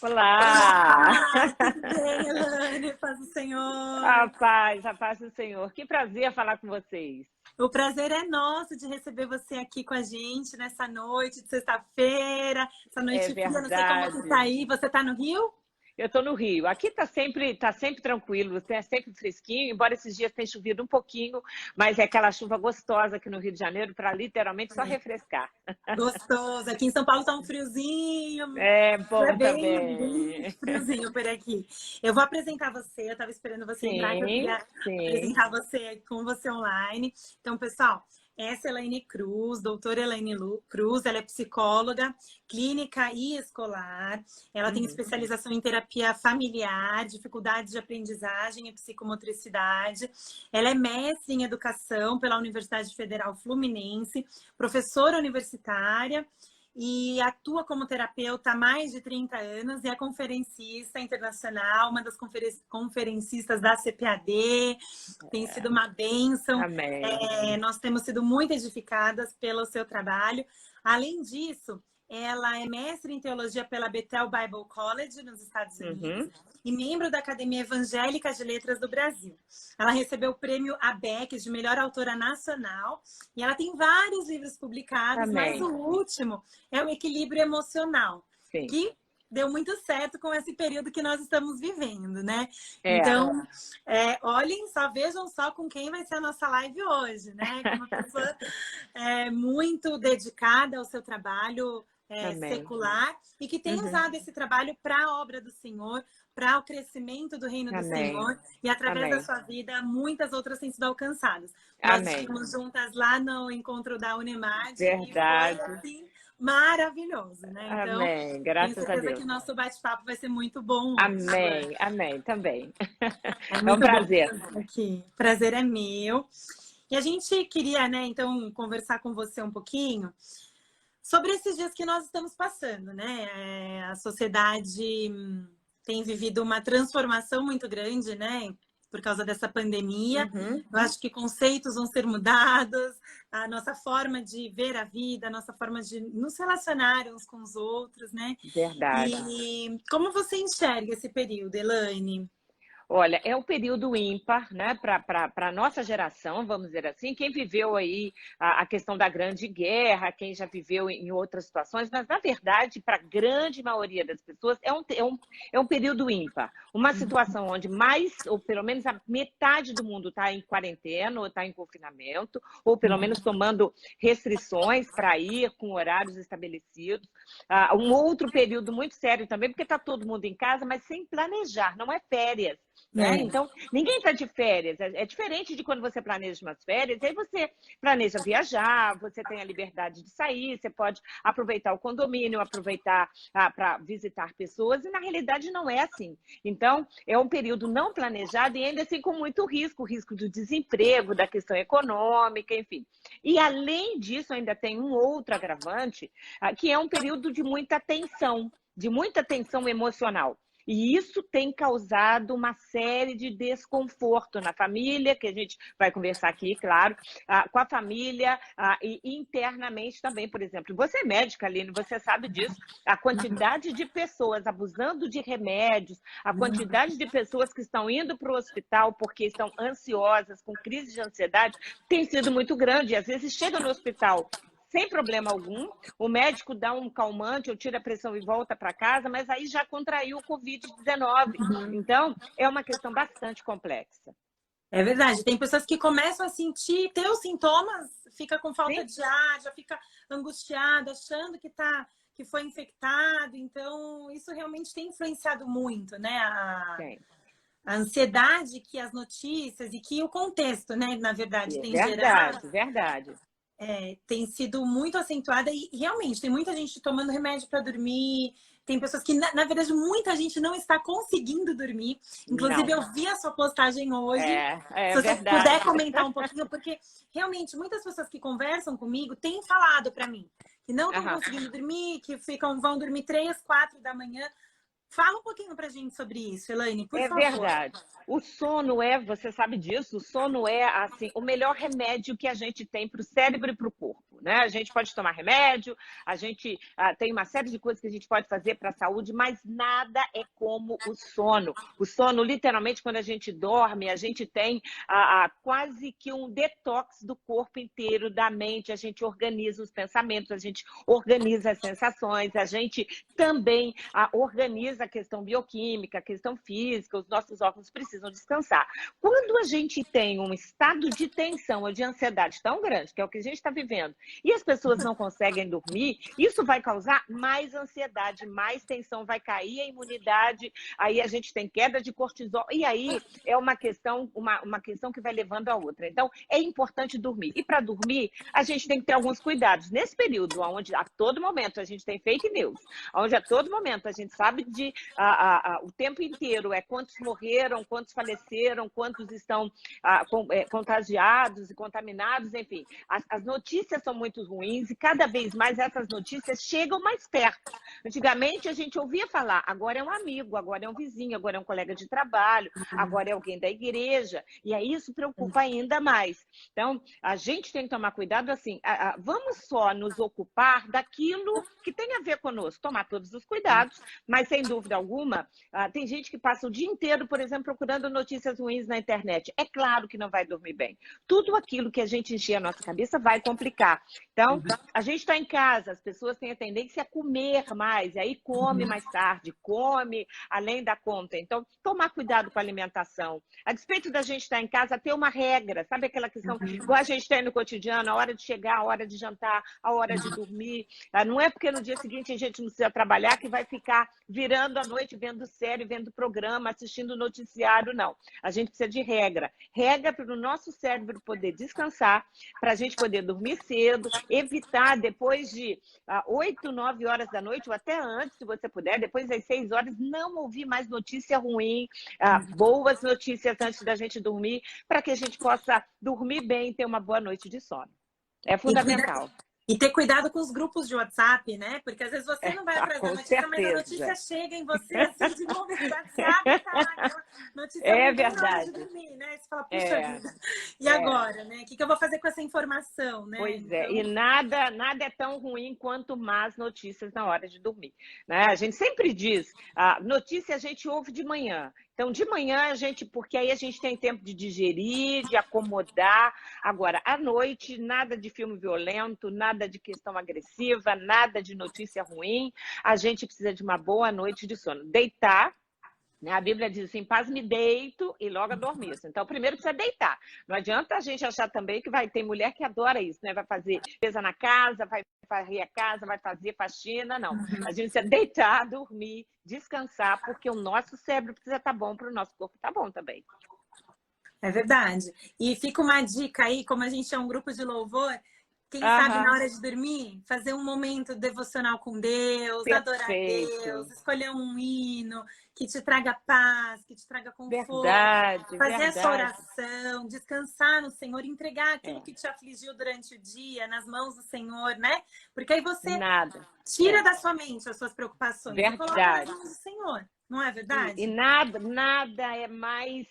Olá! Olá, tudo bem, Elane? Paz do Senhor. A paz do Senhor. Que prazer falar com vocês. O prazer é nosso de receber você aqui com a gente nessa noite de sexta-feira, essa É noite fria, não sei como que tá verdade. aí. Você tá no Rio? Eu estou no Rio. Aqui tá sempre tranquilo, é sempre fresquinho, embora esses dias tenha chovido um pouquinho, mas é aquela chuva gostosa aqui no Rio de Janeiro para literalmente só refrescar. Gostoso. Aqui em São Paulo tá um friozinho. É É bom bem também. friozinho por aqui. Eu vou apresentar você, eu tava esperando você entrar, que eu Sim, queria sim. apresentar você com você online. Então, pessoal, essa é a Elaine Cruz, doutora Elaine Cruz, ela é psicóloga, clínica e escolar. Ela tem Uhum. especialização em terapia familiar, dificuldades de aprendizagem e psicomotricidade. Ela é mestre em educação pela Universidade Federal Fluminense, professora universitária e atua como terapeuta há mais de 30 anos e é conferencista internacional, uma das conferencistas da CPAD. Tem sido uma bênção. Amém. Nós temos sido muito edificadas pelo seu trabalho. Além disso, ela é mestre em teologia pela Bethel Bible College, nos Estados Unidos, Uhum. e membro da Academia Evangélica de Letras do Brasil. Ela recebeu o prêmio ABEC de melhor autora nacional e ela tem vários livros publicados, mas Amém. o último é o Equilíbrio Emocional, Sim. que deu muito certo com esse período que nós estamos vivendo, né? É. Então, olhem só, vejam só com quem vai ser a nossa live hoje, né? Com uma pessoa muito dedicada ao seu trabalho Amém. secular e que tem Uhum. usado esse trabalho para a obra do Senhor, para o crescimento do reino do Amém. Senhor e através da Amém. sua vida muitas outras têm sido alcançadas. Nós Amém. estivemos juntas lá no encontro da Unemad e foi Verdade. assim maravilhoso, né? Então, Amém. tenho Graças a certeza que Deus. o nosso bate-papo vai ser muito bom hoje. Amém. Amém. Também. É É um muito bom prazer. estar aqui. Prazer é meu. E a gente queria, né, então, conversar com você um pouquinho sobre esses dias que nós estamos passando, né? A sociedade tem vivido uma transformação muito grande, né? Por causa dessa pandemia. Uhum. Eu acho que conceitos vão ser mudados, a nossa forma de ver a vida, a nossa forma de nos relacionar uns com os outros, né? Verdade. E como você enxerga esse período, Elaine? Olha, é um período ímpar, né, para a nossa geração, vamos dizer assim. Quem viveu aí a questão da Grande Guerra, quem já viveu em outras situações, mas, na verdade, para a grande maioria das pessoas, é um período ímpar. Uma situação onde mais, ou pelo menos a metade do mundo está em quarentena, ou está em confinamento, ou pelo menos tomando restrições para ir com horários estabelecidos. Um outro período muito sério também, porque está todo mundo em casa, mas sem planejar, não é férias. Né? É. Então, ninguém está de férias. É diferente de quando você planeja umas férias, aí você planeja viajar, você tem a liberdade de sair, você pode aproveitar o condomínio, aproveitar para visitar pessoas, e na realidade não é assim. Então, é um período não planejado e ainda assim com muito risco do desemprego, da questão econômica, enfim. E além disso, ainda tem um outro agravante, que é um período de muita tensão emocional. E isso tem causado uma série de desconforto na família, que a gente vai conversar aqui, claro, com a família e internamente também, por exemplo. Você é médica, Aline, você sabe disso. A quantidade de pessoas abusando de remédios, a quantidade de pessoas que estão indo para o hospital porque estão ansiosas, com crise de ansiedade, tem sido muito grande. Às vezes chega no hospital sem problema algum, o médico dá um calmante, ou tira a pressão e volta para casa, mas aí já contraiu o Covid-19. Então, é uma questão bastante complexa. É verdade, tem pessoas que começam a sentir, ter os sintomas, fica com falta Sim? de ar, já fica angustiada, achando que foi infectado. Então, isso realmente tem influenciado muito, né? Tem. A ansiedade que as notícias e que o contexto, né, na verdade, É tem gerado, verdade, verdade. tem sido muito acentuada e realmente tem muita gente tomando remédio para dormir. Tem pessoas que, na verdade, muita gente não está conseguindo dormir. Inclusive, Não. eu vi a sua postagem hoje. É Se você puder verdade. comentar um pouquinho, porque realmente muitas pessoas que conversam comigo têm falado para mim que não estão Aham. conseguindo dormir, que vão dormir 3, 4 da manhã, Fala um pouquinho pra gente sobre isso, Elaine, por favor. É verdade. O sono você sabe disso, o sono é assim, o melhor remédio que a gente tem para o cérebro e para o corpo, né? A gente pode tomar remédio, a gente tem uma série de coisas que a gente pode fazer para a saúde, mas nada é como o sono. O sono, literalmente, quando a gente dorme, a gente tem quase que um detox do corpo inteiro, da mente, a gente organiza os pensamentos, a gente organiza as sensações, a gente também organiza a questão bioquímica, a questão física, os nossos órgãos precisam descansar. Quando a gente tem um estado de tensão ou de ansiedade tão grande, que é o que a gente está vivendo, e as pessoas não conseguem dormir, isso vai causar mais ansiedade, mais tensão, vai cair a imunidade, aí a gente tem queda de cortisol, e aí é uma questão que vai levando a outra. Então, é importante dormir. E para dormir, a gente tem que ter alguns cuidados. Nesse período, onde a todo momento a gente tem fake news, onde a todo momento a gente sabe o tempo inteiro quantos morreram, quantos faleceram, quantos estão contagiados e contaminados, enfim. As notícias são muito ruins e cada vez mais essas notícias chegam mais perto. Antigamente a gente ouvia falar, agora é um amigo, agora é um vizinho, agora é um colega de trabalho, agora é alguém da igreja, e aí isso preocupa ainda mais. Então, a gente tem que tomar cuidado assim, vamos só nos ocupar daquilo que tem a ver conosco, tomar todos os cuidados, mas sem dúvida alguma, tem gente que passa o dia inteiro, por exemplo, procurando notícias ruins na internet. É claro que não vai dormir bem. Tudo aquilo que a gente encher a nossa cabeça vai complicar. Então, a gente está em casa, as pessoas têm a tendência a comer mais, e aí come mais tarde, come além da conta. Então, tomar cuidado com a alimentação. A despeito da gente estar em casa, ter uma regra, sabe aquela questão, igual a gente tem no cotidiano, a hora de chegar, a hora de jantar, a hora de dormir. Não é porque no dia seguinte a gente não precisa trabalhar que vai ficar virando à noite, vendo série, vendo programa, assistindo noticiário, não. A gente precisa de regra. Regra para o nosso cérebro poder descansar, para a gente poder dormir cedo, evitar depois de 8, 9 horas da noite, ou até antes, se você puder, depois das 6 horas, não ouvir mais notícia ruim, boas notícias antes da gente dormir, para que a gente possa dormir bem e ter uma boa noite de sono. É fundamental. E ter cuidado com os grupos de WhatsApp, né? Porque às vezes você não vai atrás da notícia, mas a notícia chega em você assim de novo no WhatsApp, tá? Aquela notícia verdade. De dormir, né? Você fala, puxa vida. E agora, né? O que eu vou fazer com essa informação, né? Pois é, e nada é tão ruim quanto más notícias na hora de dormir, né? A gente sempre diz, a notícia a gente ouve de manhã. Então, de manhã, porque aí a gente tem tempo de digerir, de acomodar. Agora, à noite, nada de filme violento, nada de questão agressiva, nada de notícia ruim. A gente precisa de uma boa noite de sono. Deitar, né? A Bíblia diz assim, paz me deito e logo adormeço. Então, primeiro precisa deitar. Não adianta a gente achar também que tem mulher que adora isso, né? Vai fazer limpeza na casa, vai varrer a casa, vai fazer faxina, não. A gente precisa deitar, dormir, descansar, porque o nosso cérebro precisa estar bom para o nosso corpo estar bom também. É verdade. E fica uma dica aí, como a gente é um grupo de louvor, quem sabe na hora de dormir, fazer um momento devocional com Deus, adorar Deus, escolher um hino que te traga paz, que te traga conforto, fazer essa oração, descansar no Senhor, entregar aquilo que te afligiu durante o dia nas mãos do Senhor, né? Porque aí você tira da sua mente as suas preocupações e coloca nas mãos do Senhor, não é verdade? E nada é mais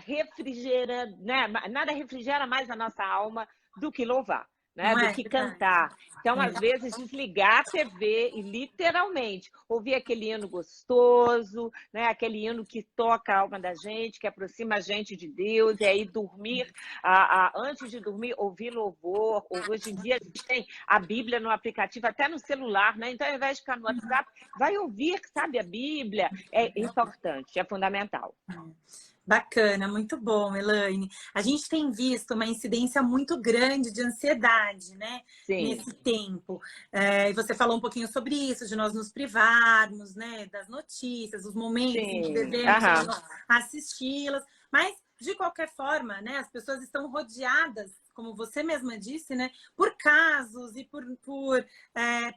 refrigera, né? Nada refrigera mais a nossa alma do que louvar. Né, do que cantar. Então, às vezes, desligar a TV e, literalmente, ouvir aquele hino gostoso, né, aquele hino que toca a alma da gente, que aproxima a gente de Deus, e aí dormir, antes de dormir, ouvir louvor. Hoje em dia, a gente tem a Bíblia no aplicativo, até no celular, né? Então, ao invés de ficar no WhatsApp, vai ouvir, sabe, a Bíblia. É importante, é fundamental. Bacana, muito bom, Elaine. A gente tem visto uma incidência muito grande de ansiedade, né? Sim. Nesse tempo. E você falou um pouquinho sobre isso, de nós nos privarmos, né? Das notícias, os momentos em que devemos assisti-las. Mas, de qualquer forma, né? As pessoas estão rodeadas, como você mesma disse, né? Por casos e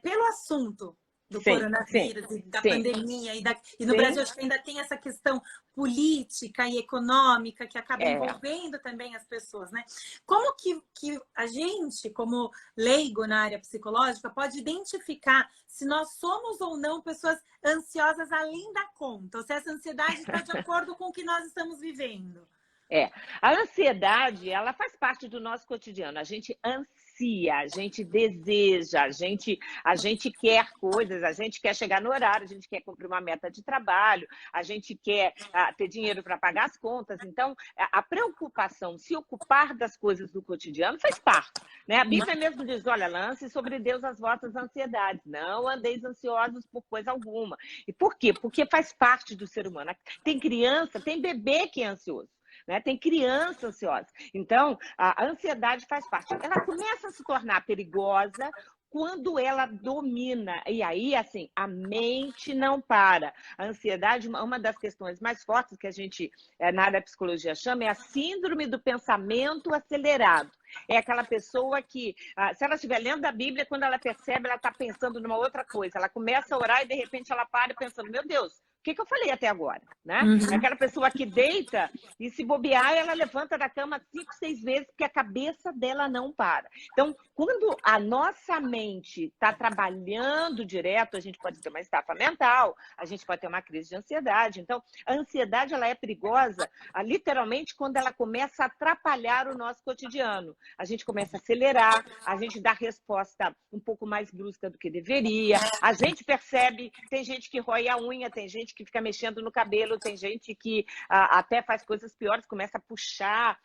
pelo assunto. do Sim, coronavírus sim, e da sim, pandemia. E no sim, Brasil acho que ainda tem essa questão política e econômica que acaba é. envolvendo também as pessoas, né? Como que a gente, como leigo na área psicológica, pode identificar se nós somos ou não pessoas ansiosas além da conta, ou se essa ansiedade está de acordo com o que nós estamos vivendo? É, a ansiedade, ela faz parte do nosso cotidiano. A gente ansia, a gente deseja, a gente quer coisas, a gente quer chegar no horário, a gente quer cumprir uma meta de trabalho, a gente quer ter dinheiro para pagar as contas. Então, a preocupação, se ocupar das coisas do cotidiano faz parte, né? A Bíblia mesmo diz, olha, lance sobre Deus as vossas ansiedades, não andeis ansiosos por coisa alguma. E por quê? Porque faz parte do ser humano. Tem criança, tem bebê que é ansioso. Né? Tem criança ansiosa. Então, a ansiedade faz parte. Ela começa a se tornar perigosa quando ela domina. E aí, assim, a mente não para. A ansiedade, uma das questões mais fortes que a gente, na área da psicologia, chama é a síndrome do pensamento acelerado. É aquela pessoa que, se ela estiver lendo a Bíblia, quando ela percebe, ela está pensando numa outra coisa. Ela começa a orar e, de repente, ela para pensando, meu Deus, o que eu falei até agora? Né? É aquela pessoa que deita e, se bobear, ela levanta da cama 5, 6 vezes, porque a cabeça dela não para. Então, quando a nossa mente está trabalhando direto, a gente pode ter uma estafa mental, a gente pode ter uma crise de ansiedade. Então, a ansiedade ela é perigosa, literalmente, quando ela começa a atrapalhar o nosso cotidiano. A gente começa a acelerar, a gente dá resposta um pouco mais brusca do que deveria, a gente percebe, tem gente que rói a unha, tem gente que fica mexendo no cabelo, tem gente que até faz coisas piores, começa a puxar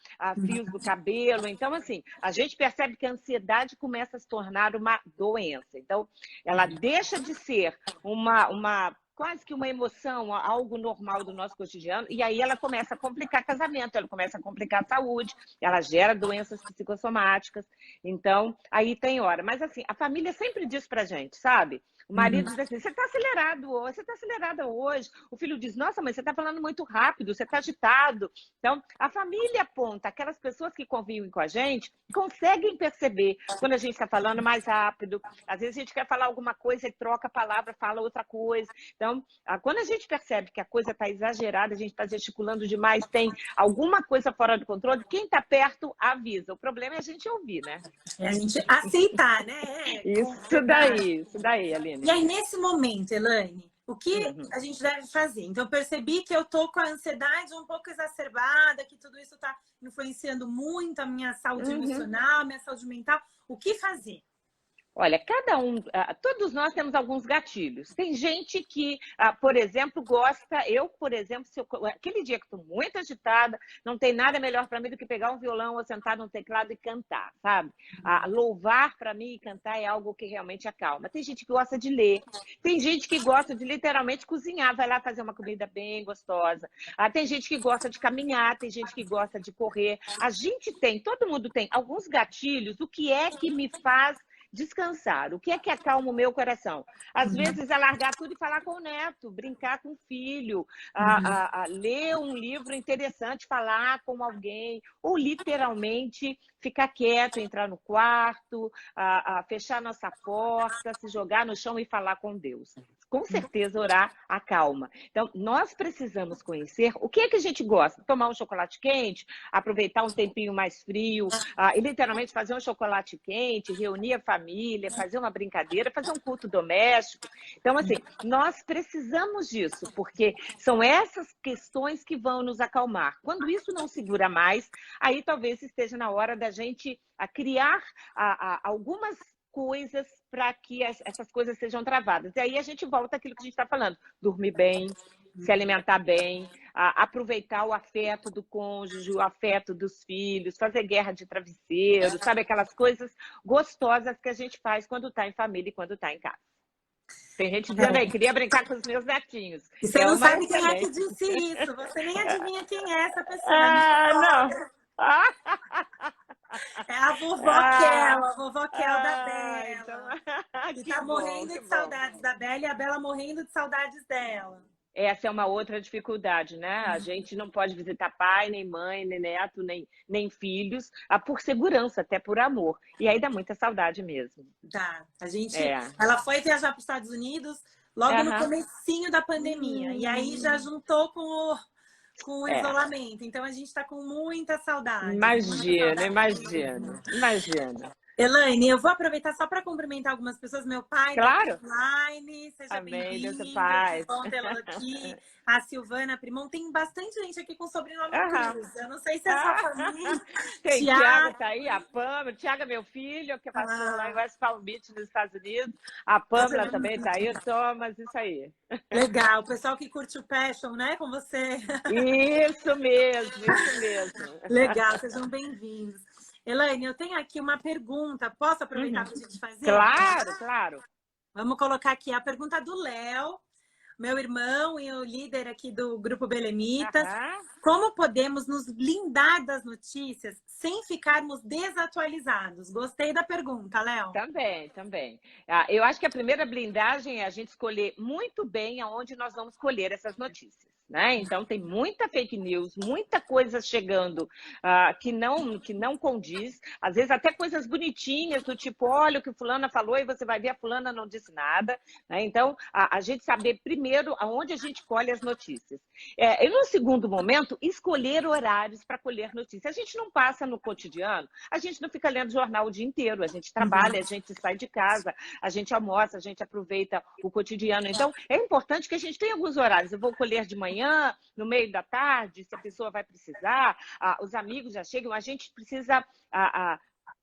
fios do cabelo. Então, assim, a gente percebe que a ansiedade começa a se tornar uma doença. Então, ela deixa de ser quase que uma emoção, algo normal do nosso cotidiano, e aí ela começa a complicar casamento, ela começa a complicar a saúde, ela gera doenças psicossomáticas. Então, aí tem hora. Mas, assim, a família sempre diz pra gente, sabe? O marido diz assim, você está acelerado hoje, você está acelerada hoje. O filho diz, nossa, mãe, você está falando muito rápido, você está agitado. Então, a família aponta, aquelas pessoas que convivem com a gente, conseguem perceber quando a gente está falando mais rápido. Às vezes a gente quer falar alguma coisa e troca a palavra, fala outra coisa. Então, quando a gente percebe que a coisa está exagerada, a gente está gesticulando demais, tem alguma coisa fora do controle, quem está perto avisa. O problema é a gente ouvir, né? É a gente aceitar, né? Isso daí, Aline. E aí, nesse momento, Elaine, o que a gente deve fazer? Então, eu percebi que eu tô com a ansiedade um pouco exacerbada, que tudo isso está influenciando muito a minha saúde emocional, minha saúde mental. O que fazer? Olha, todos nós temos alguns gatilhos. Tem gente que, por exemplo, por exemplo, aquele dia que estou muito agitada, não tem nada melhor para mim do que pegar um violão ou sentar num teclado e cantar, sabe? Louvar para mim e cantar é algo que realmente acalma. Tem gente que gosta de ler, tem gente que gosta de literalmente cozinhar, vai lá fazer uma comida bem gostosa. Tem gente que gosta de caminhar, tem gente que gosta de correr. Todo mundo tem alguns gatilhos. O que é que me faz descansar? O que é que acalma o meu coração? Às vezes é largar tudo e falar com o neto, brincar com o filho, ler um livro interessante, falar com alguém, ou literalmente ficar quieto, entrar no quarto, fechar nossa porta, se jogar no chão e falar com Deus. Com certeza orar acalma. Então, nós precisamos conhecer o que é que a gente gosta. Tomar um chocolate quente, aproveitar um tempinho mais frio, e literalmente fazer um chocolate quente, reunir a família, fazer uma brincadeira, fazer um culto doméstico. Então, assim, nós precisamos disso, porque são essas questões que vão nos acalmar. Quando isso não segura mais, aí talvez esteja na hora da gente criar algumas coisas para que essas coisas sejam travadas. E aí a gente volta àquilo que a gente está falando. Dormir bem, se alimentar bem, aproveitar o afeto do cônjuge, o afeto dos filhos, fazer guerra de travesseiro, sabe? Aquelas coisas gostosas que a gente faz quando está em família e quando está em casa. Tem gente dizendo aí, queria brincar com os meus netinhos. E você não sabe quem é que disse isso. Você nem adivinha quem é essa pessoa. Não. É a vovó Kel da Bela. Então... que tá morrendo de saudades da Bela e a Bela morrendo de saudades dela. Essa é uma outra dificuldade, né? A gente não pode visitar pai, nem mãe, nem neto, nem filhos, por segurança, até por amor. E aí dá muita saudade mesmo. Tá, É. ela foi viajar para os Estados Unidos logo no Aham. comecinho da pandemia, e aí já juntou com o É. isolamento, então a gente está com muita saudade Imagina, mesmo. imagina, imagina. Elaine, eu vou aproveitar só para cumprimentar algumas pessoas. Meu pai está aqui Claro. online, seja Amém, Deus é bem-vindo, que paz. bom tê-lo aqui. A Silvana Primon, tem bastante gente aqui com sobrenome Aham. Cruz. Eu não sei se é sua família. Tem Tiago, Tiago. tá aí, a Pâmela. Tiago é meu filho, que é pastor lá em West Palm Beach, nos Estados Unidos. A Pâmela também tá aí, o Thomas, isso aí. Legal, o pessoal que curte o Passion, né, com você. Isso mesmo, isso mesmo. Legal, sejam bem-vindos. Elaine, eu tenho aqui uma pergunta. Posso aproveitar para a gente fazer? Claro, claro. Vamos colocar aqui a pergunta do Léo, meu irmão e o líder aqui do Grupo Belemitas. Como podemos nos blindar das notícias sem ficarmos desatualizados? Gostei da pergunta, Léo. Também. Eu acho que a primeira blindagem é a gente escolher muito bem aonde nós vamos colher essas notícias. Né? Então, tem muita fake news, muita coisa chegando que não condiz, às vezes até coisas bonitinhas, do tipo, olha o que fulana falou e você vai ver a fulana não disse nada. Né? Então, a gente saber primeiro aonde a gente colhe as notícias. E no segundo momento, escolher horários para colher notícias. A gente não passa no cotidiano, a gente não fica lendo jornal o dia inteiro, a gente trabalha, a gente sai de casa, a gente almoça, a gente aproveita o cotidiano. Então, é importante que a gente tenha alguns horários. Eu vou colher de manhã, no meio da tarde, se a pessoa vai precisar, os amigos já chegam, a gente precisa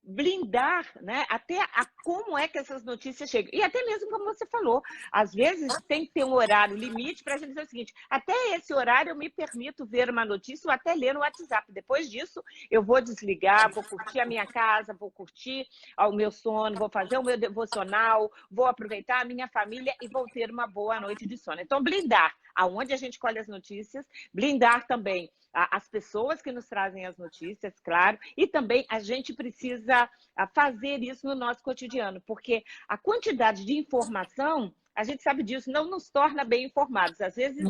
blindar, né, até como é que essas notícias chegam. E até mesmo como você falou, às vezes tem que ter um horário limite para a gente dizer o seguinte, até esse horário eu me permito ver uma notícia ou até ler no WhatsApp. Depois disso, eu vou desligar, vou curtir a minha casa, vou curtir o meu sono, vou fazer o meu devocional, vou aproveitar a minha família e vou ter uma boa noite de sono. Então, blindar aonde a gente colhe as notícias, blindar também as pessoas que nos trazem as notícias, claro, e também a gente precisa fazer isso no nosso cotidiano, porque a quantidade de informação, a gente sabe disso, não nos torna bem informados, às vezes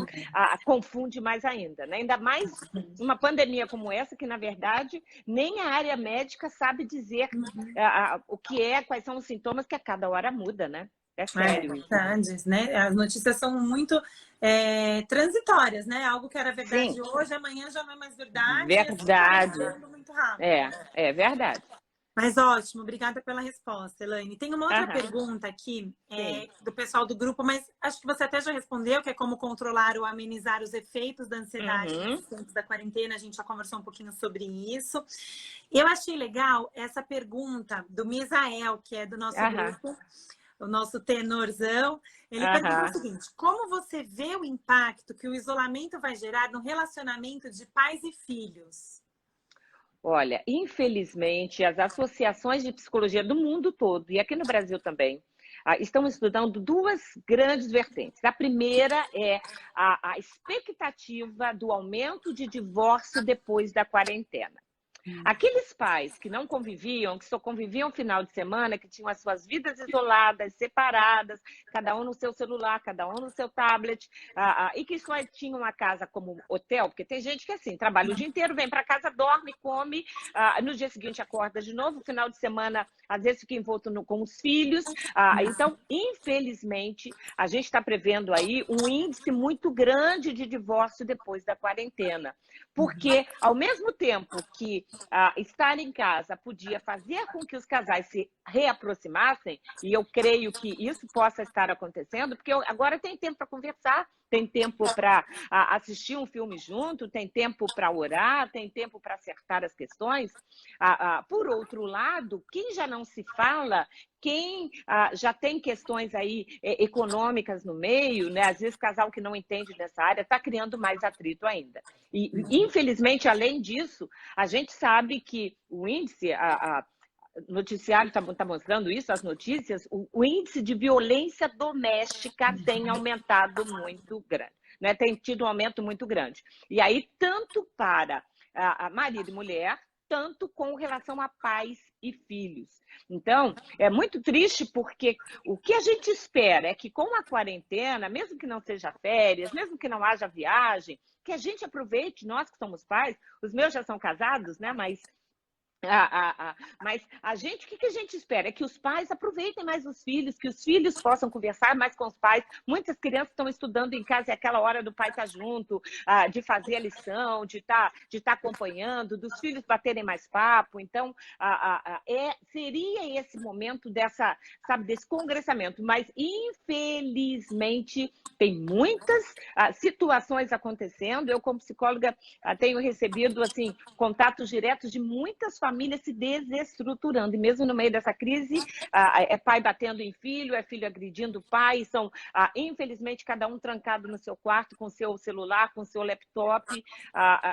confunde mais ainda, né? Ainda mais uma pandemia como essa, que na verdade nem a área médica sabe dizer o que é, quais são os sintomas, que a cada hora muda, né? É sério. Verdade, né? As notícias são muito transitórias, né? Algo que era verdade Sim. Hoje, amanhã já não é mais verdade. Verdade. E assim, muito rápido. É verdade. Mas ótimo, obrigada pela resposta, Elaine. Tem uma outra pergunta aqui do pessoal do grupo, mas acho que você até já respondeu, que é como controlar ou amenizar os efeitos da ansiedade nos tempos da quarentena. A gente já conversou um pouquinho sobre isso. Eu achei legal essa pergunta do Misael, que é do nosso grupo, o nosso tenorzão. Ele pergunta o seguinte: como você vê o impacto que o isolamento vai gerar no relacionamento de pais e filhos? Olha, infelizmente, as associações de psicologia do mundo todo, e aqui no Brasil também, estão estudando duas grandes vertentes. A primeira é a expectativa do aumento de divórcio depois da quarentena. Aqueles pais que não conviviam, que só conviviam final de semana, que tinham as suas vidas isoladas, separadas, cada um no seu celular, cada um no seu tablet, e que só tinham a casa como hotel, porque tem gente que assim, trabalha o dia inteiro, vem para casa, dorme, come, no dia seguinte acorda de novo, final de semana, às vezes fica envolto com os filhos. Então, infelizmente, a gente está prevendo aí um índice muito grande de divórcio depois da quarentena. Porque, ao mesmo tempo que estar em casa podia fazer com que os casais se reaproximassem, e eu creio que isso possa estar acontecendo, porque agora tem tempo para conversar, tem tempo para assistir um filme junto, tem tempo para orar, tem tempo para acertar as questões. Por outro lado, quem já não se fala, quem já tem questões aí econômicas no meio, né? Às vezes casal que não entende dessa área está criando mais atrito ainda. E, infelizmente, além disso, a gente sabe que o índice, o noticiário está mostrando isso, as notícias, o índice de violência doméstica tem aumentado muito grande, né? Tem tido um aumento muito grande. E aí, tanto para marido e mulher, tanto com relação a pais e filhos. Então, é muito triste porque o que a gente espera é que com a quarentena, mesmo que não seja férias, mesmo que não haja viagem, que a gente aproveite, nós que somos pais, os meus já são casados, né? Mas a gente, o que a gente espera? É que os pais aproveitem mais os filhos, que os filhos possam conversar mais com os pais. Muitas crianças estão estudando em casa e é aquela hora do pai estar junto, de fazer a lição, de estar acompanhando, dos filhos baterem mais papo. Então, seria esse momento desse congressamento. Mas, infelizmente, tem muitas situações acontecendo. Eu, como psicóloga, tenho recebido assim, contatos diretos de muitas famílias se desestruturando, e mesmo no meio dessa crise, é pai batendo em filho, é filho agredindo o pai, são, infelizmente, cada um trancado no seu quarto, com seu celular, com seu laptop,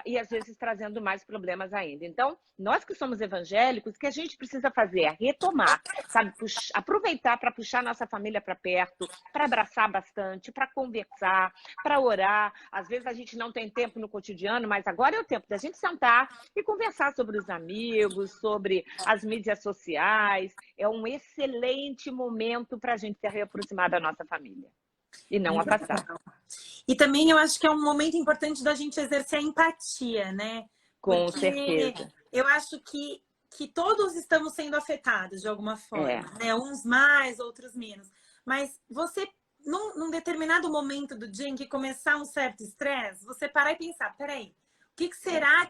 e às vezes trazendo mais problemas ainda. Então, nós que somos evangélicos, o que a gente precisa fazer é retomar, sabe? Aproveitar para puxar nossa família para perto, para abraçar bastante, para conversar, para orar. Às vezes a gente não tem tempo no cotidiano, mas agora é o tempo da gente sentar e conversar sobre os amigos, sobre as mídias sociais. É um excelente momento para a gente se reaproximar da nossa família e não afastar. E também eu acho que é um momento importante da gente exercer a empatia, né? Com certeza. Eu acho que todos estamos sendo afetados de alguma forma, né? Uns mais, outros menos. Mas você, num determinado momento do dia em que começar um certo estresse, você parar e pensar, peraí, o que será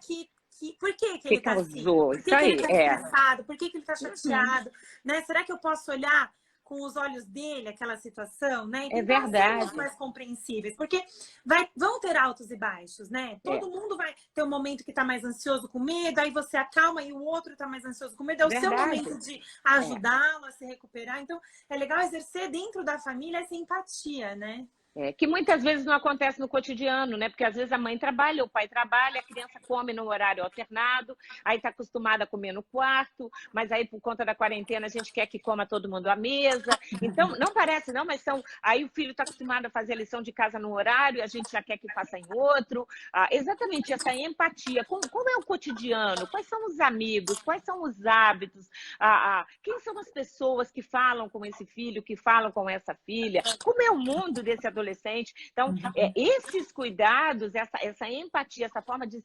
por que ele está assim? Por que ele está estressado? Por que ele está chateado? Né? Será que eu posso olhar com os olhos dele aquela situação, né? É verdade. Sermos mais compreensíveis, porque vão ter altos e baixos, né? Todo mundo vai ter um momento que está mais ansioso com medo, aí você acalma e o outro está mais ansioso com medo. É o seu momento de ajudá-lo a se recuperar. Então, é legal exercer dentro da família essa empatia, né? Que muitas vezes não acontece no cotidiano, né? Porque às vezes a mãe trabalha, o pai trabalha, a criança come num horário alternado, aí está acostumada a comer no quarto, mas aí por conta da quarentena a gente quer que coma todo mundo à mesa. Então, não parece não, mas aí o filho está acostumado a fazer a lição de casa num horário e a gente já quer que faça em outro. Exatamente essa empatia. Como é o cotidiano? Quais são os amigos? Quais são os hábitos? Quem são as pessoas que falam com esse filho, que falam com essa filha? Como é o mundo desse adolescente? Então, esses cuidados, essa empatia, essa forma de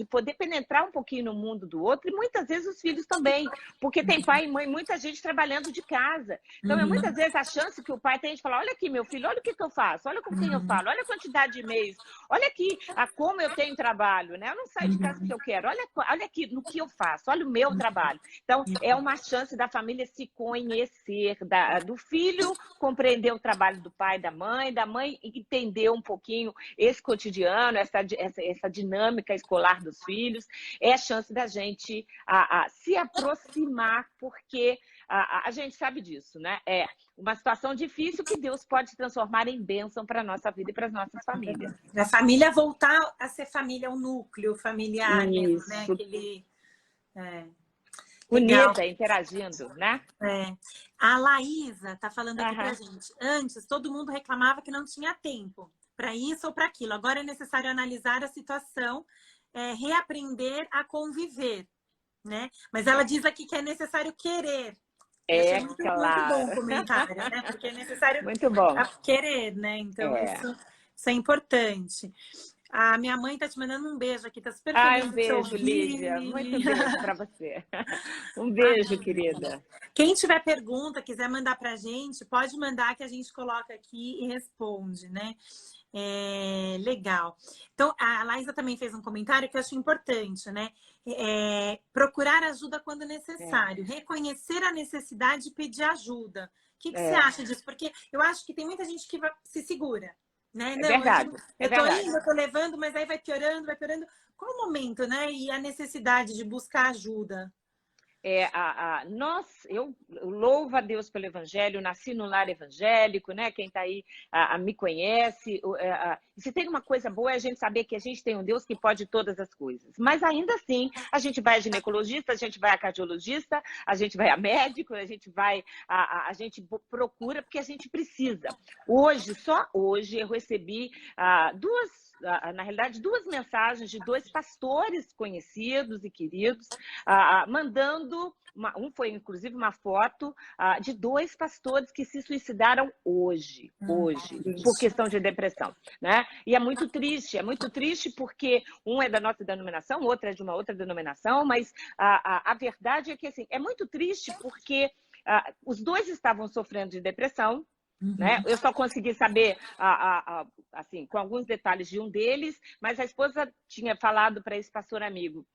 poder penetrar um pouquinho no mundo do outro, e muitas vezes os filhos também, porque tem pai e mãe, muita gente trabalhando de casa. Então, muitas vezes a chance que o pai tem de falar, olha aqui, meu filho, olha o que eu faço, olha com quem eu falo, olha a quantidade de e-mails, olha aqui como eu tenho trabalho, né? Eu não saio de casa porque eu quero, olha aqui no que eu faço, olha o meu trabalho. Então, é uma chance da família se conhecer, do filho compreender o trabalho do pai, da mãe entender um pouquinho esse cotidiano, essa dinâmica escolar dos filhos. É a chance da gente se aproximar, porque a gente sabe disso, né? É uma situação difícil que Deus pode transformar em bênção para a nossa vida e para as nossas famílias. A família voltar a ser família, um núcleo familiar, mesmo, né? Unida, interagindo, né? A Laísa tá falando aqui pra gente. Antes, todo mundo reclamava que não tinha tempo para isso ou para aquilo. Agora é necessário analisar a situação, reaprender a conviver, né? Mas ela diz aqui que é necessário querer. Claro. Muito bom comentário, né? Porque é necessário muito bom. querer, né? Então, isso é importante. A minha mãe tá te mandando um beijo aqui, tá super feliz. Um beijo, Lídia. Muito beijo para você. Um beijo, querida. Quem tiver pergunta, quiser mandar pra gente, pode mandar que a gente coloca aqui e responde, né? Legal. Então, a Laísa também fez um comentário que eu acho importante, né? Procurar ajuda quando necessário, reconhecer a necessidade e pedir ajuda. O que você acha disso? Porque eu acho que tem muita gente que se segura. Né? Verdade. Eu tô indo, eu tô levando, mas aí vai piorando. Qual o momento, né? E a necessidade de buscar ajuda? Eu louvo a Deus pelo Evangelho, nasci no lar evangélico, né? Quem está aí me conhece. Se tem uma coisa boa é a gente saber que a gente tem um Deus que pode todas as coisas. Mas ainda assim, a gente vai a ginecologista, a gente vai a cardiologista, a gente vai a médico, a gente procura porque a gente precisa. Só hoje, eu recebi na realidade, duas mensagens de dois pastores conhecidos e queridos, mandando, foi inclusive uma foto de dois pastores que se suicidaram hoje, por questão de depressão, né? E é muito triste porque um é da nossa denominação, o outro é de uma outra denominação, mas a verdade é que, assim, é muito triste porque os dois estavam sofrendo de depressão, né? Eu só consegui saber, assim, com alguns detalhes de um deles, mas a esposa tinha falado para esse pastor amigo.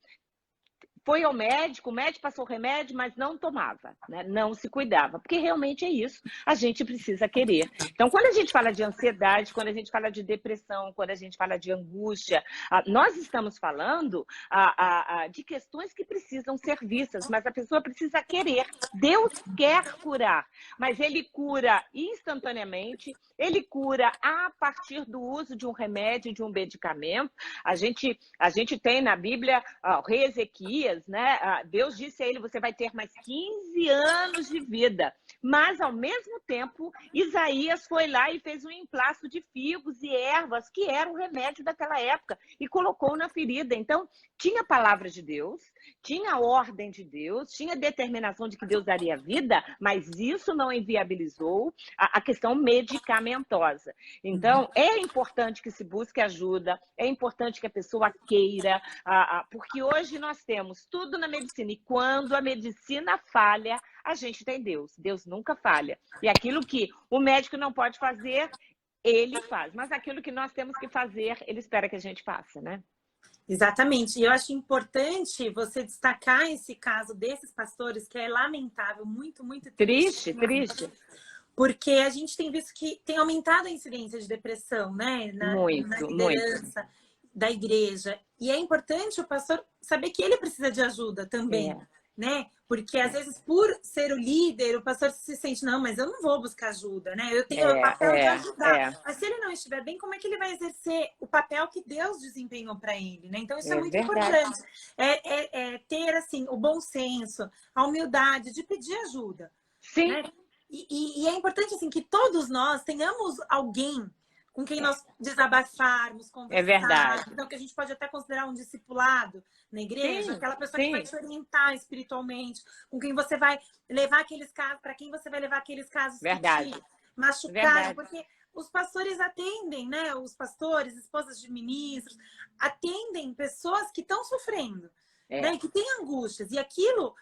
Foi ao médico, o médico passou o remédio, mas não tomava, né? Não se cuidava, porque realmente é isso, a gente precisa querer. Então, quando a gente fala de ansiedade, quando a gente fala de depressão, quando a gente fala de angústia, nós estamos falando de questões que precisam ser vistas, mas a pessoa precisa querer. Deus quer curar, mas Ele cura instantaneamente, Ele cura a partir do uso de um remédio, de um medicamento. A gente tem na Bíblia o rei Ezequias, né? Deus disse a ele, você vai ter mais 15 anos de vida. Mas, ao mesmo tempo, Isaías foi lá e fez um emplasto de figos e ervas, que era o remédio daquela época, e colocou na ferida. Então, tinha a palavra de Deus, tinha a ordem de Deus, tinha a determinação de que Deus daria vida, mas isso não inviabilizou a questão medicamentosa. Então, é importante que se busque ajuda, é importante que a pessoa queira, porque hoje nós temos tudo na medicina, e quando a medicina falha, a gente tem Deus. Deus nunca falha. E aquilo que o médico não pode fazer, ele faz. Mas aquilo que nós temos que fazer, ele espera que a gente faça, né? Exatamente. E eu acho importante você destacar esse caso desses pastores, que é lamentável, muito, muito triste. Triste. Porque a gente tem visto que tem aumentado a incidência de depressão, né? Na liderança da igreja. E é importante o pastor saber que ele precisa de ajuda também, né? Porque às vezes, por ser o líder, o pastor se sente, não, mas eu não vou buscar ajuda, né? Eu tenho o papel de ajudar. Mas se ele não estiver bem, como é que ele vai exercer o papel que Deus desempenhou para ele, né? Então, isso é muito importante. Ter, assim, o bom senso, a humildade de pedir ajuda. Sim. Né? E é importante, assim, que todos nós tenhamos alguém com quem nós desabafarmos, conversar. É verdade. Então, que a gente pode até considerar um discipulado na igreja, aquela pessoa que vai te orientar espiritualmente, com quem você vai levar aqueles casos, para quem você vai levar aqueles casos que te machucaram, porque os pastores atendem, né? Os pastores, esposas de ministros, atendem pessoas que estão sofrendo. Né? Que tem angústias, e aquilo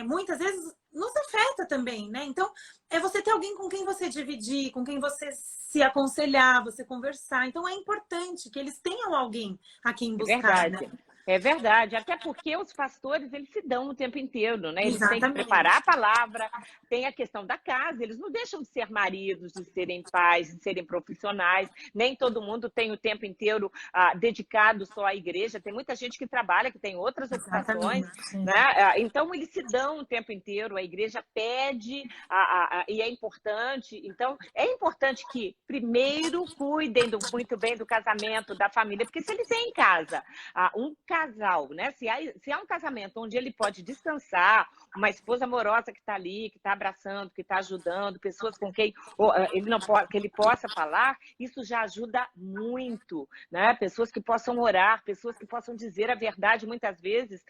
muitas vezes nos afeta também, né? Então, é você ter alguém com quem você dividir, com quem você se aconselhar, você conversar. Então, é importante que eles tenham alguém a quem buscar, né? É verdade, até porque os pastores, eles se dão o tempo inteiro, né? Eles Exatamente. têm que preparar a palavra, tem a questão da casa, eles não deixam de ser maridos, de serem pais, de serem profissionais, nem todo mundo tem o tempo inteiro dedicado só à igreja, tem muita gente que trabalha, que tem outras ocupações, né? Então, eles se dão o tempo inteiro, a igreja pede, e é importante, então, é importante que primeiro cuidem muito bem do casamento, da família, porque se ele tem em casa um casal, né? Se há um casamento onde ele pode descansar, uma esposa amorosa que está ali, que está abraçando, que está ajudando, pessoas com quem ele não pode, que ele possa falar, isso já ajuda muito, né? Pessoas que possam orar, pessoas que possam dizer a verdade muitas vezes,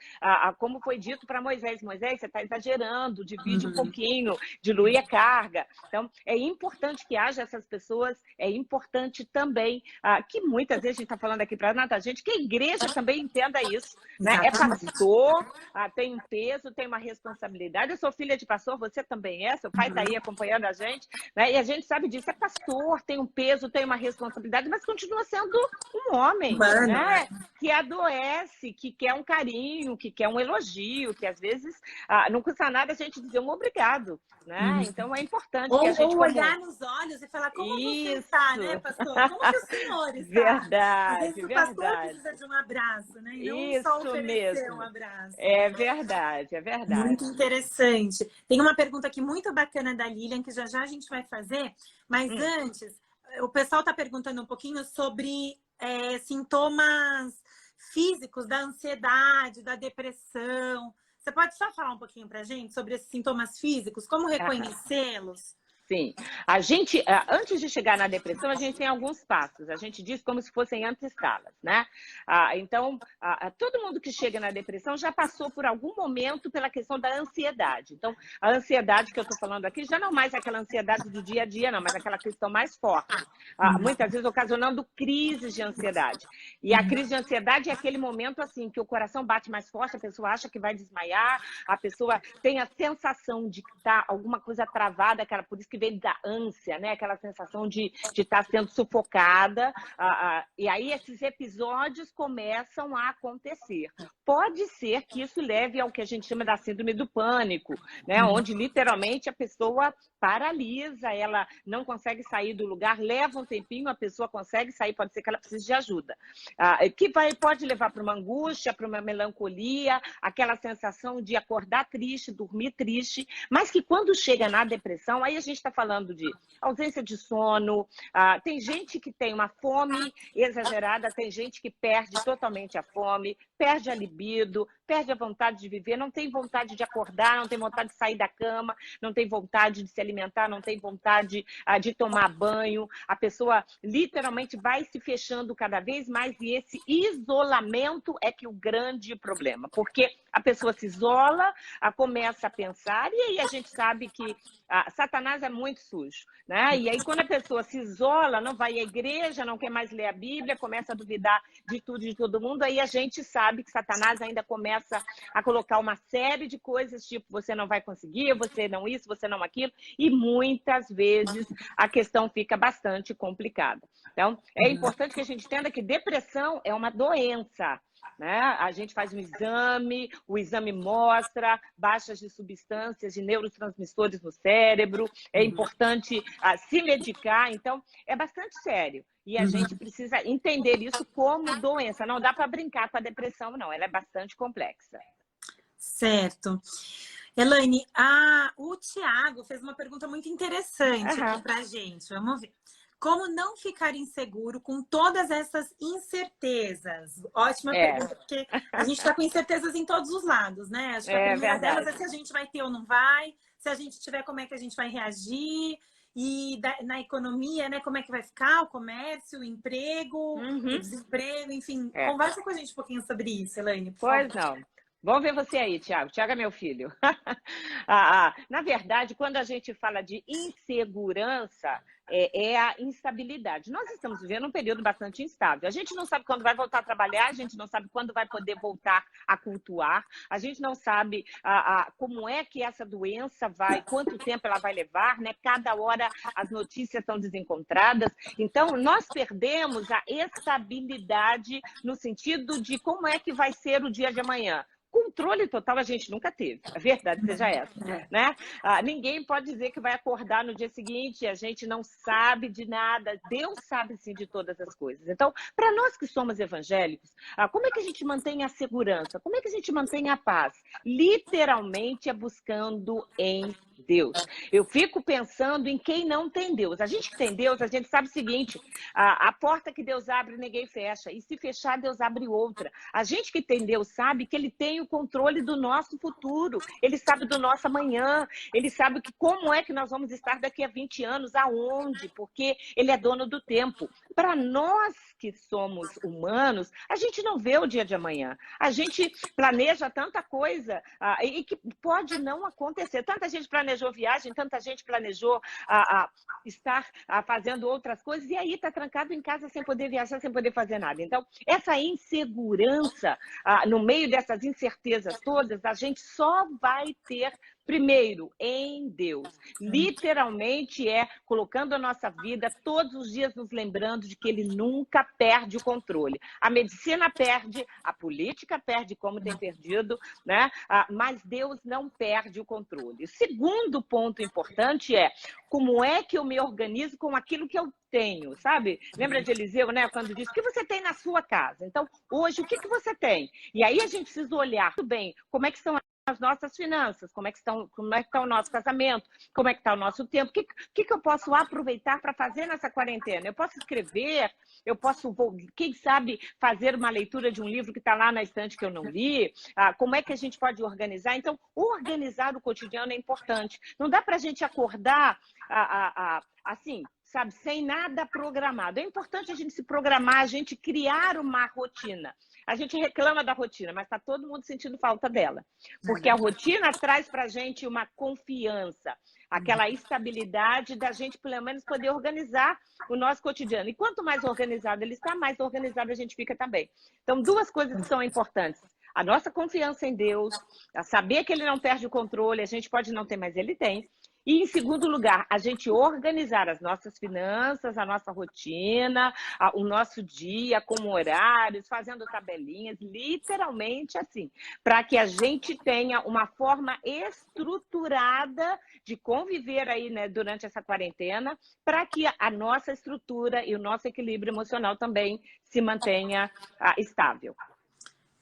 como foi dito para Moisés, Moisés, você está exagerando, divide um pouquinho, dilui a carga. Então, é importante que haja essas pessoas, é importante também que muitas vezes a gente está falando aqui para a gente, que a igreja também entenda isso, né? É pastor, tem um peso, tem uma responsabilidade. Eu sou filha de pastor, você também é, seu pai está aí acompanhando a gente, né? E a gente sabe disso, é pastor, tem um peso, tem uma responsabilidade, mas continua sendo um homem, né? Que adoece, que quer um carinho, que quer um elogio, que às vezes não custa nada a gente dizer um obrigado, né? Então é importante que a gente... Ou olhar nos olhos e falar, como você está, né, pastor? Como que o senhor está? Verdade, às vezes o pastor precisa de um abraço, né? E não só oferecer um abraço. É verdade, é verdade. Muito interessante. Tem uma pergunta aqui muito bacana da Lilian, que já já a gente vai fazer, mas antes, o pessoal está perguntando um pouquinho sobre sintomas físicos da ansiedade, da depressão. Você pode só falar um pouquinho para a gente sobre esses sintomas físicos? Como reconhecê-los? Sim. A gente, antes de chegar na depressão, a gente tem alguns passos. A gente diz como se fossem antessalas, né? Então, todo mundo que chega na depressão já passou por algum momento pela questão da ansiedade. Então, a ansiedade que eu estou falando aqui já não mais é aquela ansiedade do dia a dia, não, mas aquela questão mais forte. Muitas vezes ocasionando crises de ansiedade. E a crise de ansiedade é aquele momento assim que o coração bate mais forte, a pessoa acha que vai desmaiar, a pessoa tem a sensação de que está alguma coisa travada, por isso que vem da ânsia, né? Aquela sensação de estar sendo sufocada. E aí esses episódios começam a acontecer. Pode ser que isso leve ao que a gente chama da síndrome do pânico, né? Onde literalmente a pessoa paralisa, ela não consegue sair do lugar, leva um tempinho, a pessoa consegue sair, pode ser que ela precise de ajuda. Pode levar para uma angústia, para uma melancolia, aquela sensação de acordar triste, dormir triste, mas que quando chega na depressão, aí a gente está falando de ausência de sono, tem gente que tem uma fome exagerada, tem gente que perde totalmente a fome, perde a libido, perde a vontade de viver, não tem vontade de acordar, não tem vontade de sair da cama, não tem vontade de se alimentar, não tem vontade de tomar banho. A pessoa literalmente vai se fechando cada vez mais e esse isolamento é que é o grande problema, porque a pessoa se isola, começa a pensar e aí a gente sabe que Satanás é muito sujo, né? E aí quando a pessoa se isola, não vai à igreja, não quer mais ler a Bíblia, começa a duvidar de tudo e de todo mundo, aí a gente sabe que Satanás ainda começa a colocar uma série de coisas, tipo, você não vai conseguir, você não isso, você não aquilo, e muitas vezes a questão fica bastante complicada. Então, é importante que a gente entenda que depressão é uma doença, né? A gente faz um exame, o exame mostra baixas de substâncias, de neurotransmissores no cérebro, é importante se medicar, então é bastante sério. E a gente precisa entender isso como doença, não dá para brincar com a depressão, não, ela é bastante complexa. Certo. Elaine, o Tiago fez uma pergunta muito interessante aqui para a gente, vamos ver. Como não ficar inseguro com todas essas incertezas? Ótima pergunta, porque a gente está com incertezas em todos os lados, né? Acho que a primeira delas é se a gente vai ter ou não vai, se a gente tiver, como é que a gente vai reagir, e na economia, né? Como é que vai ficar o comércio, o emprego, o desemprego, enfim. Conversa com a gente um pouquinho sobre isso, Elaine, por favor. Pois não. Vamos ver você aí, Tiago. Tiago é meu filho. Na verdade, quando a gente fala de insegurança, é a instabilidade. Nós estamos vivendo um período bastante instável. A gente não sabe quando vai voltar a trabalhar, a gente não sabe quando vai poder voltar a cultuar, a gente não sabe como é que essa doença vai, quanto tempo ela vai levar, né? Cada hora as notícias estão desencontradas. Então, nós perdemos a estabilidade no sentido de como é que vai ser o dia de amanhã. Controle total a gente nunca teve, a verdade seja essa, né? Ninguém pode dizer que vai acordar no dia seguinte, a gente não sabe de nada, Deus sabe sim de todas as coisas. Então, para nós que somos evangélicos, como é que a gente mantém a segurança? Como é que a gente mantém a paz? Literalmente é buscando em Deus. Eu fico pensando em quem não tem Deus. A gente que tem Deus, a gente sabe o seguinte, a porta que Deus abre, ninguém fecha. E se fechar, Deus abre outra. A gente que tem Deus sabe que Ele tem o controle do nosso futuro. Ele sabe do nosso amanhã. Ele sabe como é que nós vamos estar daqui a 20 anos, aonde, porque Ele é dono do tempo. Para nós que somos humanos, a gente não vê o dia de amanhã. A gente planeja tanta coisa e que pode não acontecer. Tanta gente planejou viagem, tanta gente planejou estar fazendo outras coisas e aí está trancado em casa sem poder viajar, sem poder fazer nada. Então, essa insegurança, no meio dessas incertezas todas, a gente só vai ter primeiro, em Deus. Literalmente colocando a nossa vida todos os dias nos lembrando de que Ele nunca perde o controle. A medicina perde, a política perde, como tem perdido, né? Mas Deus não perde o controle. O segundo ponto importante é como é que eu me organizo com aquilo que eu tenho, sabe? Lembra de Eliseu, né? Quando diz, o que você tem na sua casa? Então, hoje, o que você tem? E aí a gente precisa olhar, tudo bem, como é que são as nossas finanças, como é que está o nosso casamento, como é que está o nosso tempo, o que eu posso aproveitar para fazer nessa quarentena? Eu posso escrever, eu posso, quem sabe, fazer uma leitura de um livro que está lá na estante que eu não li, como é que a gente pode organizar? Então, organizar o cotidiano é importante. Não dá para a gente acordar assim, sabe, sem nada programado. É importante a gente se programar, a gente criar uma rotina. A gente reclama da rotina, mas está todo mundo sentindo falta dela. Porque a rotina traz para a gente uma confiança, aquela estabilidade da gente, pelo menos, poder organizar o nosso cotidiano. E quanto mais organizado ele está, mais organizado a gente fica também. Então, duas coisas que são importantes. A nossa confiança em Deus, a saber que Ele não perde o controle, a gente pode não ter, mas Ele tem. E, em segundo lugar, a gente organizar as nossas finanças, a nossa rotina, o nosso dia, com horários, fazendo tabelinhas, literalmente assim, para que a gente tenha uma forma estruturada de conviver aí, né, durante essa quarentena, para que a nossa estrutura e o nosso equilíbrio emocional também se mantenha estável.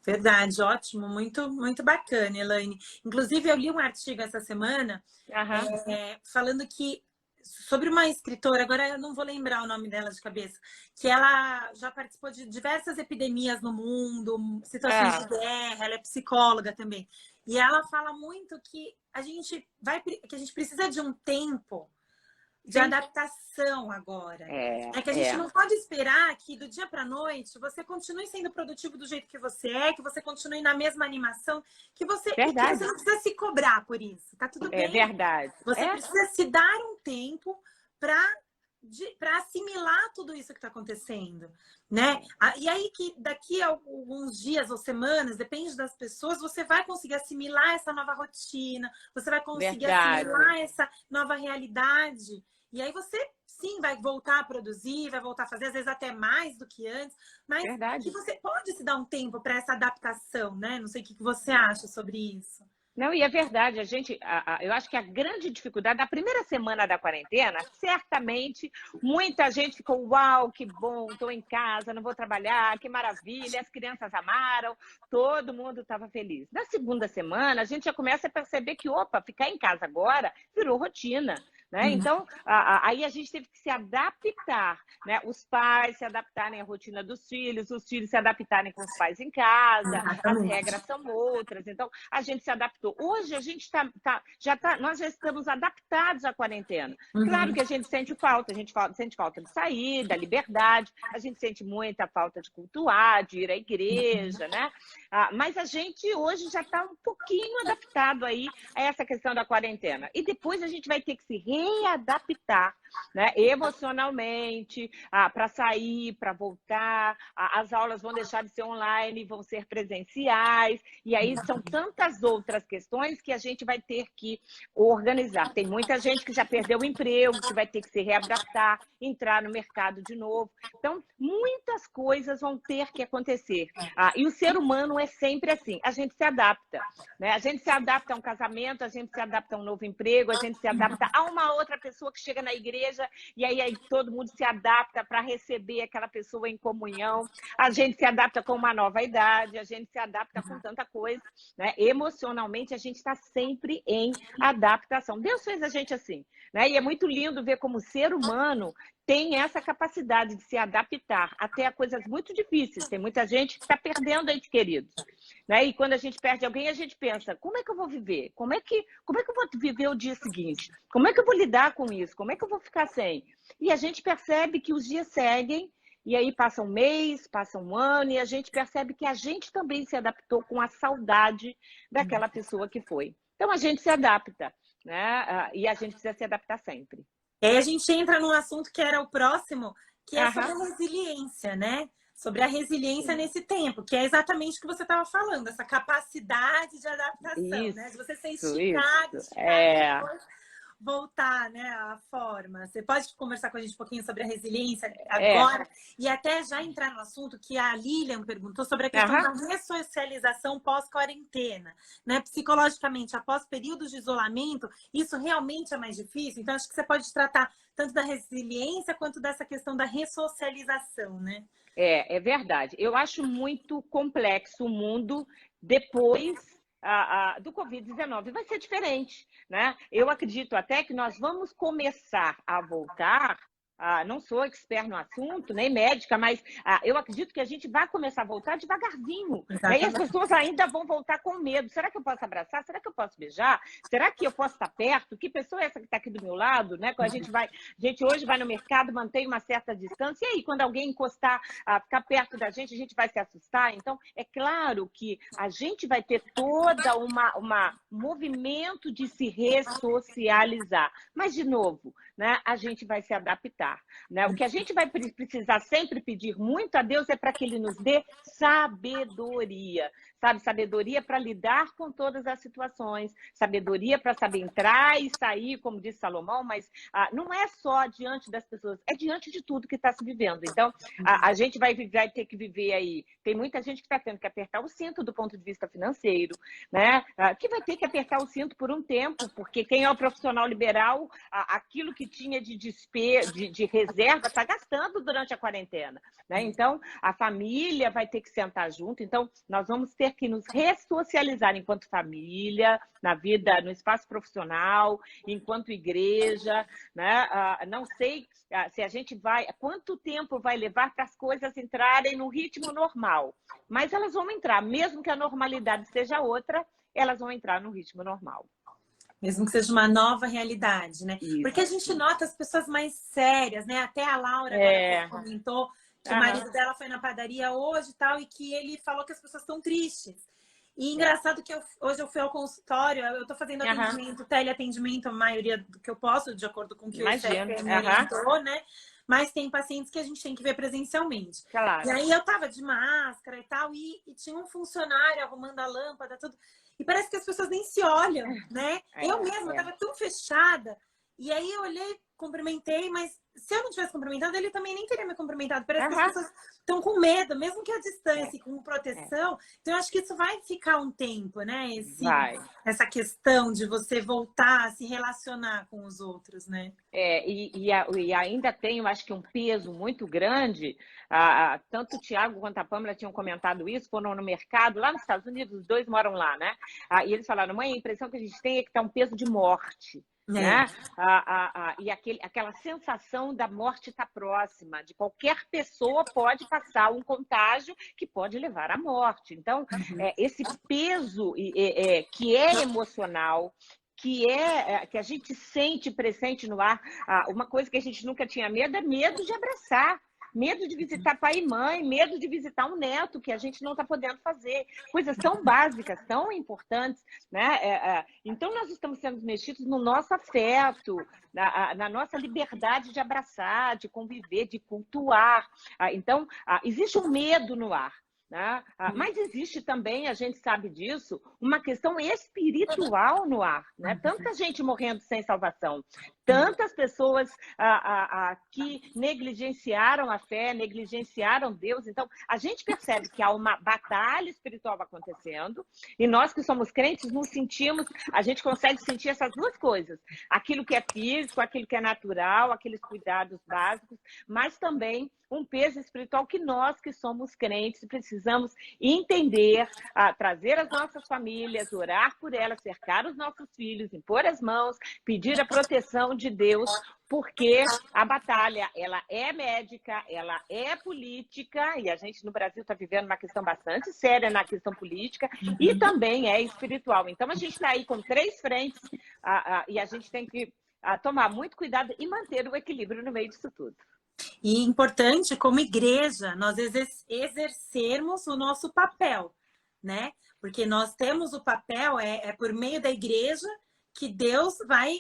Verdade, ótimo, muito, muito bacana, Elaine. Inclusive, eu li um artigo essa semana falando que sobre uma escritora, agora eu não vou lembrar o nome dela de cabeça, que ela já participou de diversas epidemias no mundo, situações de guerra, ela é psicóloga também. E ela fala muito que a gente precisa de um tempo de adaptação agora. Que a gente não pode esperar que do dia para a noite você continue sendo produtivo do jeito que você é, que você continue na mesma animação, que você não precisa se cobrar por isso. Tá tudo bem. É verdade. Você precisa se dar um tempo para assimilar tudo isso que está acontecendo, né? E aí que daqui a alguns dias ou semanas, depende das pessoas, você vai conseguir assimilar essa nova rotina, você vai conseguir assimilar essa nova realidade. E aí você, sim, vai voltar a produzir, vai voltar a fazer, às vezes até mais do que antes, mas que você pode se dar um tempo para essa adaptação, né? Não sei o que você acha sobre isso. Não, e é verdade, eu acho que a grande dificuldade da primeira semana da quarentena, certamente, muita gente ficou, uau, que bom, estou em casa, não vou trabalhar, que maravilha, as crianças amaram, todo mundo estava feliz. Na segunda semana, a gente já começa a perceber que, opa, ficar em casa agora virou rotina. Né? Então, aí a gente teve que se adaptar, né? Os pais se adaptarem à rotina dos filhos, os filhos se adaptarem com os pais em casa, as regras são outras, então a gente se adaptou. Hoje a gente nós já estamos adaptados à quarentena. Claro que a gente sente falta, sente falta de sair, da liberdade, a gente sente muita falta de cultuar, de ir à igreja, né? Mas a gente hoje já está um pouquinho adaptado aí a essa questão da quarentena. E depois a gente vai ter que se readaptar, né, emocionalmente, para sair, para voltar, as aulas vão deixar de ser online, vão ser presenciais, e aí são tantas outras questões que a gente vai ter que organizar. Tem muita gente que já perdeu o emprego, que vai ter que se readaptar, entrar no mercado de novo. Então, muitas coisas vão ter que acontecer. E o ser humano é sempre assim, a gente se adapta, né? A gente se adapta a um casamento, a gente se adapta a um novo emprego, a gente se adapta a uma outra pessoa que chega na igreja e aí todo mundo se adapta para receber aquela pessoa em comunhão. A gente se adapta com uma nova idade, a gente se adapta com tanta coisa, né? Emocionalmente, a gente está sempre em adaptação. Deus fez a gente assim, né? E é muito lindo ver como o ser humano tem essa capacidade de se adaptar até a coisas muito difíceis. Tem muita gente que está perdendo entes queridos, né? E quando a gente perde alguém, a gente pensa, como é que eu vou viver? Como é que eu vou viver o dia seguinte? Como é que eu vou lidar com isso? Como é que eu vou ficar sem? E a gente percebe que os dias seguem, e aí passa um mês, passa um ano, e a gente percebe que a gente também se adaptou com a saudade daquela pessoa que foi. Então, a gente se adapta, né? E a gente precisa se adaptar sempre. E aí a gente entra num assunto que era o próximo, que é sobre a resiliência, né? Sobre a resiliência nesse tempo, que é exatamente o que você estava falando, essa capacidade de adaptação, né? De você ser esticado, depois voltar, né, à forma. Você pode conversar com a gente um pouquinho sobre a resiliência agora? E até já entrar no assunto que a Lilian perguntou sobre a questão da ressocialização pós-quarentena, né? Psicologicamente, após períodos de isolamento, isso realmente é mais difícil? Então, acho que você pode tratar tanto da resiliência quanto dessa questão da ressocialização, né? É verdade. Eu acho muito complexo o mundo depois do Covid-19 vai ser diferente, né? Eu acredito até que nós vamos começar a voltar. Não sou expert no assunto, nem médica, mas eu acredito que a gente vai começar a voltar devagarzinho. Né? E as pessoas ainda vão voltar com medo. Será que eu posso abraçar? Será que eu posso beijar? Será que eu posso estar perto? Que pessoa é essa que está aqui do meu lado? Né? Quando a gente hoje vai no mercado, mantém uma certa distância. E aí, quando alguém encostar, ficar perto da gente, a gente vai se assustar. Então, é claro que a gente vai ter toda uma movimento de se ressocializar. Mas, de novo, né, a gente vai se adaptar. Né? O que a gente vai precisar sempre pedir muito a Deus é para que Ele nos dê sabedoria. Sabe? Sabedoria para lidar com todas as situações, sabedoria para saber entrar e sair, como disse Salomão, mas não é só diante das pessoas, é diante de tudo que está se vivendo. Então, a gente vai ter que viver aí. Tem muita gente que está tendo que apertar o cinto do ponto de vista financeiro, né? Que vai ter que apertar o cinto por um tempo, porque quem é o profissional liberal, aquilo que tinha de reserva está gastando durante a quarentena. Né? Então, a família vai ter que sentar junto. Então, nós vamos ter que nos ressocializar enquanto família, na vida, no espaço profissional, enquanto igreja. Né? Não sei se a gente quanto tempo vai levar para as coisas entrarem no ritmo normal. Mas elas vão entrar, mesmo que a normalidade seja outra, elas vão entrar no ritmo normal. Mesmo que seja uma nova realidade, né? Isso. Porque a gente nota as pessoas mais sérias, né? Até a Laura agora comentou que o marido dela foi na padaria hoje e tal, e que ele falou que as pessoas estão tristes. E engraçado que hoje eu fui ao consultório, eu estou fazendo atendimento, teleatendimento, a maioria do que eu posso, de acordo com o que o CFM me orientou, né? Mas tem pacientes que a gente tem que ver presencialmente. Claro. E aí eu tava de máscara e tal, e tinha um funcionário arrumando a lâmpada, tudo. E parece que as pessoas nem se olham, né? Eu mesma tava tão fechada. E aí eu olhei, cumprimentei, mas se eu não tivesse cumprimentado, ele também nem teria me cumprimentado. Parece que as pessoas estão com medo, mesmo que a distância, com proteção. Então, eu acho que isso vai ficar um tempo, né? Essa questão de você voltar a se relacionar com os outros, né? E ainda tem, eu acho que um peso muito grande. Tanto o Tiago quanto a Pâmela tinham comentado isso, foram no mercado, lá nos Estados Unidos, os dois moram lá, né? E eles falaram, mãe, a impressão que a gente tem é que está um peso de morte. Né? E aquela sensação da morte está próxima, de qualquer pessoa pode passar um contágio que pode levar à morte. Então, esse peso que é emocional, que a gente sente presente no ar, uma coisa que a gente nunca tinha medo é medo de abraçar. Medo de visitar pai e mãe, medo de visitar um neto, que a gente não está podendo fazer. Coisas tão básicas, tão importantes. Né? Então, nós estamos sendo mexidos no nosso afeto, na nossa liberdade de abraçar, de conviver, de cultuar. Então, existe um medo no ar. Né? Mas existe também, a gente sabe disso, uma questão espiritual no ar. Né? Tanta gente morrendo sem salvação, tantas pessoas que negligenciaram a fé, negligenciaram Deus. Então, a gente percebe que há uma batalha espiritual acontecendo e nós que somos crentes nos sentimos, a gente consegue sentir essas duas coisas. Aquilo que é físico, aquilo que é natural, aqueles cuidados básicos, mas também um peso espiritual que nós que somos crentes precisamos entender, trazer as nossas famílias, orar por elas, cercar os nossos filhos, impor as mãos, pedir a proteção de Deus, porque a batalha, ela é médica, ela é política, e a gente no Brasil está vivendo uma questão bastante séria na questão política, e também é espiritual. Então, a gente está aí com 3 frentes, e a gente tem que tomar muito cuidado e manter o equilíbrio no meio disso tudo. E importante, como igreja, nós exercermos o nosso papel, né? Porque nós temos o papel, por meio da igreja, que Deus vai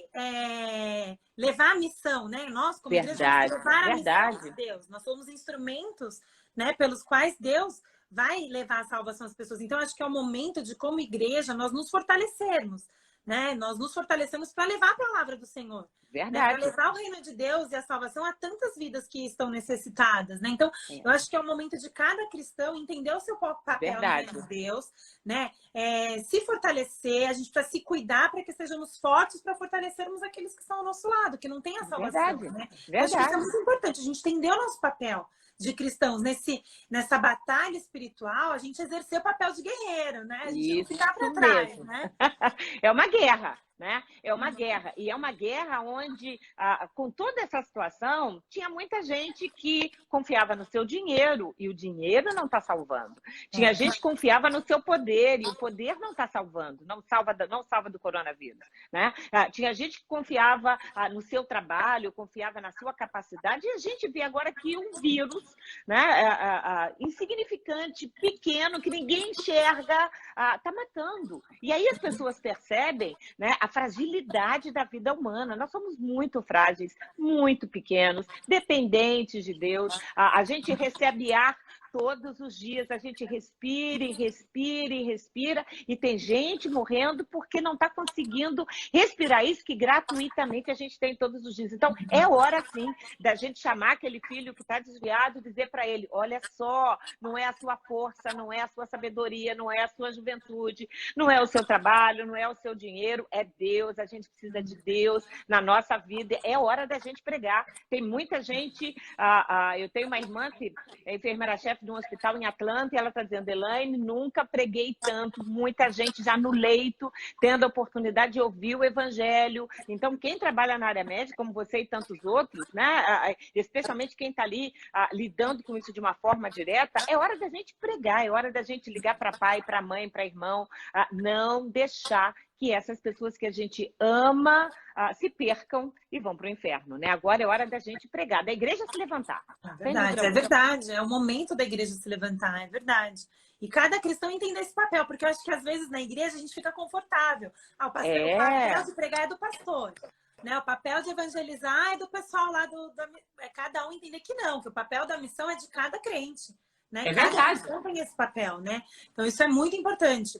levar a missão, né? Nós, como igreja, vamos levar a missão de Deus. Nós somos instrumentos, né, pelos quais Deus vai levar a salvação às pessoas. Então, acho que é o momento de, como igreja, nós nos fortalecermos, né? Nós nos fortalecemos para levar a palavra do Senhor. Verdade. Para levar o reino de Deus e a salvação a tantas vidas que estão necessitadas, né? Então, eu acho que é o momento de cada cristão entender o seu papel no reino de Deus, né? Se fortalecer, a gente precisa se cuidar para que sejamos fortes para fortalecermos aqueles que estão ao nosso lado, que não têm a salvação, né? Eu acho que isso é muito importante, a gente entender o nosso papel de cristãos nessa batalha espiritual, a gente exercer o papel de guerreiro, né? A gente não ficar para trás, né? É uma guerra. Né? É uma guerra, e é uma guerra onde, com toda essa situação, tinha muita gente que confiava no seu dinheiro, e o dinheiro não está salvando. Tinha gente que confiava no seu poder, e o poder não está salvando, não salva do coronavírus. Né? Tinha gente que confiava no seu trabalho, confiava na sua capacidade, e a gente vê agora que um vírus, né, insignificante, pequeno, que ninguém enxerga, está matando. E aí as pessoas percebem, né, a fragilidade da vida humana. Nós somos muito frágeis, muito pequenos, dependentes de Deus. A gente recebe ar todos os dias, a gente respira e respira e respira, e tem gente morrendo porque não está conseguindo respirar isso que gratuitamente a gente tem todos os dias. Então, é hora, sim, da gente chamar aquele filho que está desviado e dizer para ele, olha só, não é a sua força, não é a sua sabedoria, não é a sua juventude, não é o seu trabalho, não é o seu dinheiro, é Deus, a gente precisa de Deus na nossa vida, é hora da gente pregar. Tem muita gente, eu tenho uma irmã que é enfermeira-chefe de um hospital em Atlanta, e ela está dizendo, Elaine, nunca preguei tanto, muita gente já no leito, tendo a oportunidade de ouvir o evangelho. Então, quem trabalha na área médica, como você e tantos outros, né, especialmente quem está ali lidando com isso de uma forma direta, é hora da gente pregar, é hora da gente ligar para pai, para mãe, para irmão, não deixar que essas pessoas que a gente ama se percam e vão para o inferno, né? Agora é hora da gente pregar, da igreja se levantar. É verdade, é o momento da igreja se levantar, é verdade. E cada cristão entender esse papel, porque eu acho que às vezes na igreja a gente fica confortável. O papel de pregar é do pastor, né? O papel de evangelizar é do pessoal lá cada um entender que não, que o papel da missão é de cada crente. Né? É verdade. Cada um tem esse papel, né? Então, isso é muito importante.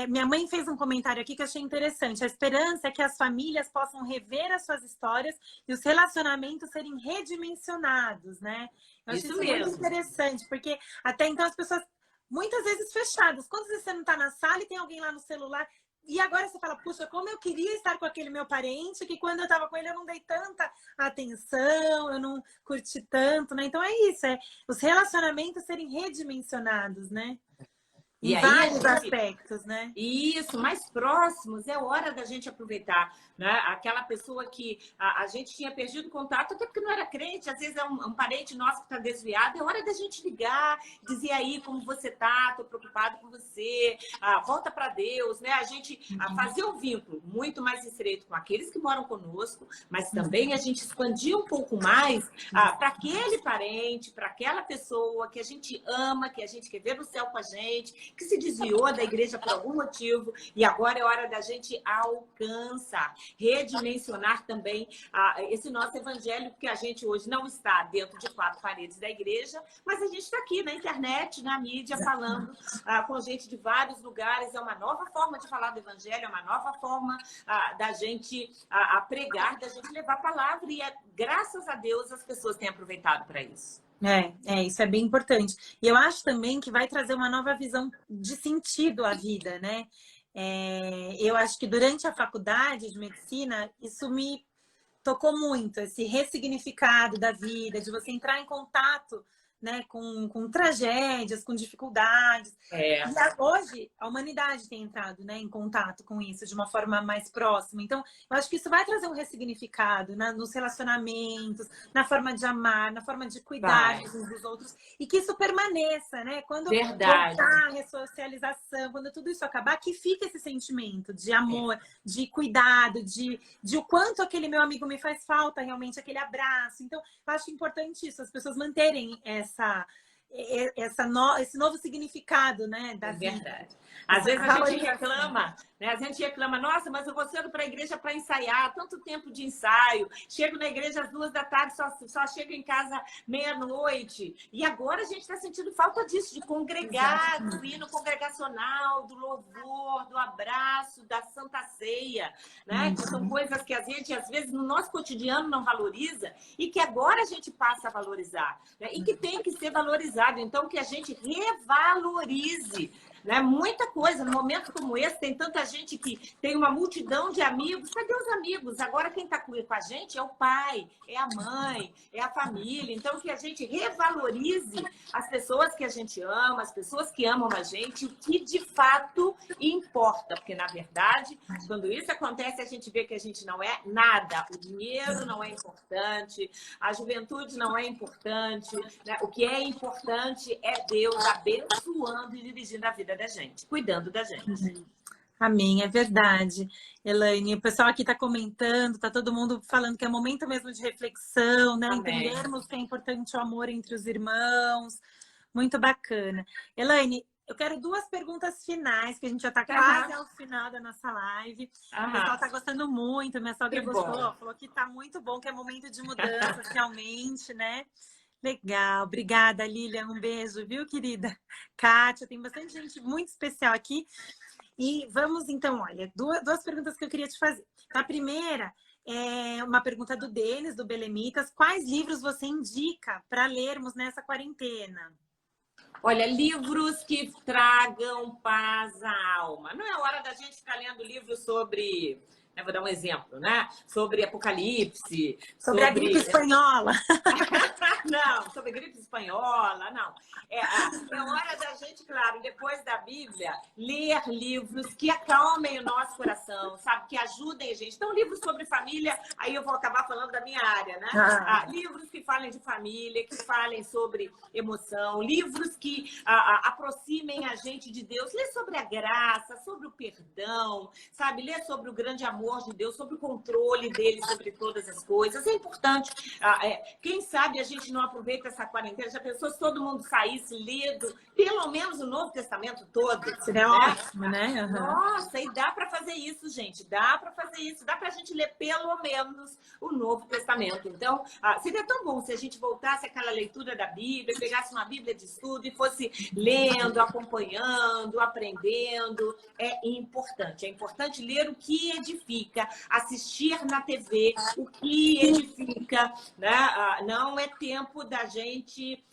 Minha mãe fez um comentário aqui que eu achei interessante. A esperança é que as famílias possam rever as suas histórias e os relacionamentos serem redimensionados, né? Eu acho isso muito interessante, porque até então as pessoas, muitas vezes fechadas. Quantas vezes você não está na sala e tem alguém lá no celular? E agora você fala, puxa, como eu queria estar com aquele meu parente, que quando eu estava com ele eu não dei tanta atenção, eu não curti tanto, né? Então é isso, os relacionamentos serem redimensionados, né? Em vários aspectos, né? Isso, mais próximos, é hora da gente aproveitar, né? Aquela pessoa que a gente tinha perdido contato, até porque não era crente, às vezes é um parente nosso que está desviado, é hora da gente ligar, dizer aí como você tá, tô preocupado com você, volta para Deus, né? A gente fazer um vínculo muito mais estreito com aqueles que moram conosco, mas também a gente expandir um pouco mais para aquele parente, para aquela pessoa que a gente ama, que a gente quer ver no céu com a gente, que se desviou da igreja por algum motivo, e agora é hora da gente alcançar, redimensionar também esse nosso evangelho, porque a gente hoje não está dentro de 4 paredes da igreja, mas a gente está aqui na internet, na mídia, falando com gente de vários lugares. É uma nova forma de falar do evangelho, é uma nova forma da gente pregar, da gente levar a palavra, e graças a Deus as pessoas têm aproveitado para isso. Isso é bem importante. E eu acho também que vai trazer uma nova visão de sentido à vida, né? Eu acho que durante a faculdade de medicina, isso me tocou muito, esse ressignificado da vida, de você entrar em contato, né, com tragédias, com dificuldades. E hoje a humanidade tem entrado, né, em contato com isso de uma forma mais próxima. Então, eu acho que isso vai trazer um ressignificado, né, nos relacionamentos, na forma de amar, na forma de cuidar uns dos outros, e que isso permaneça, né? Quando voltar a ressocialização, quando tudo isso acabar, que fica esse sentimento de amor, de cuidado, de o quanto aquele meu amigo me faz falta realmente, aquele abraço. Então, eu acho importante isso, as pessoas manterem esse novo significado, né, da vida. Verdade. Às vezes a gente reclama, né? A gente reclama, nossa, mas eu vou cedo para a igreja para ensaiar, tanto tempo de ensaio, chego na igreja às 2 da tarde, só chego em casa meia-noite. E agora a gente está sentindo falta disso, de congregar, do hino congregacional, do louvor, do abraço, da Santa Ceia, né? Que são coisas que a gente, às vezes, no nosso cotidiano não valoriza e que agora a gente passa a valorizar, né? E que tem que ser valorizado. Então, que a gente revalorize né? Muita coisa. No momento como esse, tem tanta gente que tem uma multidão de amigos. Cadê os amigos? Agora quem está com a gente é o pai, é a mãe, é a família. Então, que a gente revalorize as pessoas que a gente ama, as pessoas que amam a gente, o que de fato importa. Porque, na verdade, quando isso acontece, a gente vê que a gente não é nada. O dinheiro não é importante, a juventude não é importante, né? O que é importante é Deus abençoando e dirigindo a vida da gente, cuidando da gente. Amém, é verdade. Elaine, o pessoal aqui está comentando, está todo mundo falando que é momento mesmo de reflexão, né? Amém. Entendermos que é importante o amor entre os irmãos. Muito bacana. Elaine, eu quero 2 perguntas finais, que a gente já está quase ao final da nossa live. O pessoal está gostando muito, minha sogra gostou, falou que está muito bom, que é momento de mudança, realmente, né? Legal, obrigada, Lilian, um beijo, viu, querida? Kátia, tem bastante gente muito especial aqui. E vamos, então, olha, 2 perguntas que eu queria te fazer. A primeira é uma pergunta do Denis, do Belemitas. Quais livros você indica para lermos nessa quarentena? Olha, livros que tragam paz à alma. Não é hora da gente ficar lendo livros sobre... Eu vou dar um exemplo, né? Sobre Apocalipse. Sobre a gripe espanhola. Não, sobre gripe espanhola, não. É hora da gente, claro, depois da Bíblia, ler livros que acalmem o nosso coração, sabe? Que ajudem a gente. Então, livros sobre família, aí eu vou acabar falando da minha área, né? Livros que falem de família, que falem sobre emoção, livros que aproximem a gente de Deus. Lê sobre a graça, sobre o perdão, sabe? Lê sobre o grande amor de Deus, sobre o controle dele sobre todas as coisas. É importante. Quem sabe a gente não aproveita essa quarentena. Já pensou se todo mundo saísse lido, pelo menos o Novo Testamento todo? Seria ótimo, né? Nossa, e dá para fazer isso, gente. Dá para fazer isso. Dá para a gente ler pelo menos o Novo Testamento. Então, seria tão bom se a gente voltasse àquela leitura da Bíblia, pegasse uma Bíblia de estudo e fosse lendo, acompanhando, aprendendo. É importante. É importante ler o que edifica, assistir na TV o que edifica, né? Não é tempo da gente...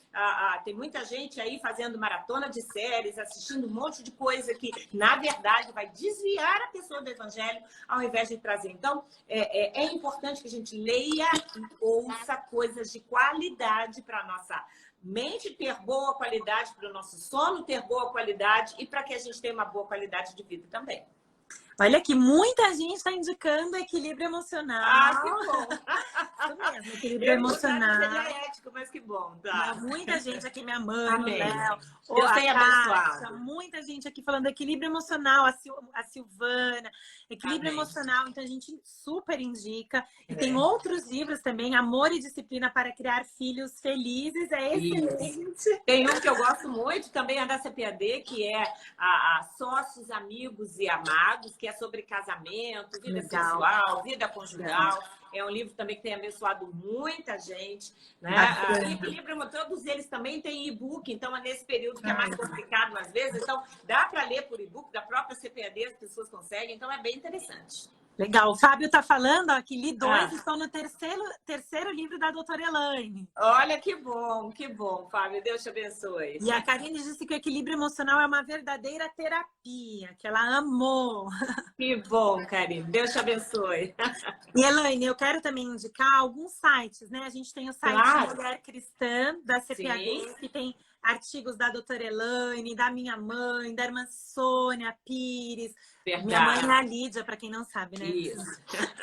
tem muita gente aí fazendo maratona de séries, assistindo um monte de coisa que, na verdade, vai desviar a pessoa do evangelho ao invés de trazer. Então, é importante que a gente leia e ouça coisas de qualidade para a nossa mente ter boa qualidade, para o nosso sono ter boa qualidade e para que a gente tenha uma boa qualidade de vida também. Olha que muita gente está indicando equilíbrio emocional. Que bom. Isso mesmo, equilíbrio emocional. Seria ético, mas que bom. Tá. Muita gente aqui, minha mãe, Amém. Léo, Deus tenha abençoado. muita gente aqui falando equilíbrio emocional, a Silvana, equilíbrio Amém. emocional, então a gente super indica. E tem outros livros também, Amor e Disciplina para Criar Filhos Felizes, é excelente. Tem um que eu gosto muito, também é da CPAD, que é Sócios, Amigos e Amados, que é sobre casamento, vida sexual, vida conjugal. É um livro também que tem abençoado muita gente, né? Equilíbrio, todos eles também têm e-book, então é nesse período que é mais complicado às vezes. Então, dá para ler por e-book, da própria CPAD, as pessoas conseguem, então é bem interessante. Legal, o Fábio está falando que li 2 e estou no terceiro livro da doutora Elaine. Olha, que bom, Fábio. Deus te abençoe. E a Karine disse que o equilíbrio emocional é uma verdadeira terapia, que ela amou. Que bom, Karine. Deus te abençoe. E, Elaine, eu quero também indicar alguns sites, né? A gente tem o site Mulher Cristã, da CPAD, que tem artigos da doutora Elaine, da minha mãe, da irmã Sônia Pires. Verdade. Minha mãe é a Lídia, para quem não sabe, né? Isso.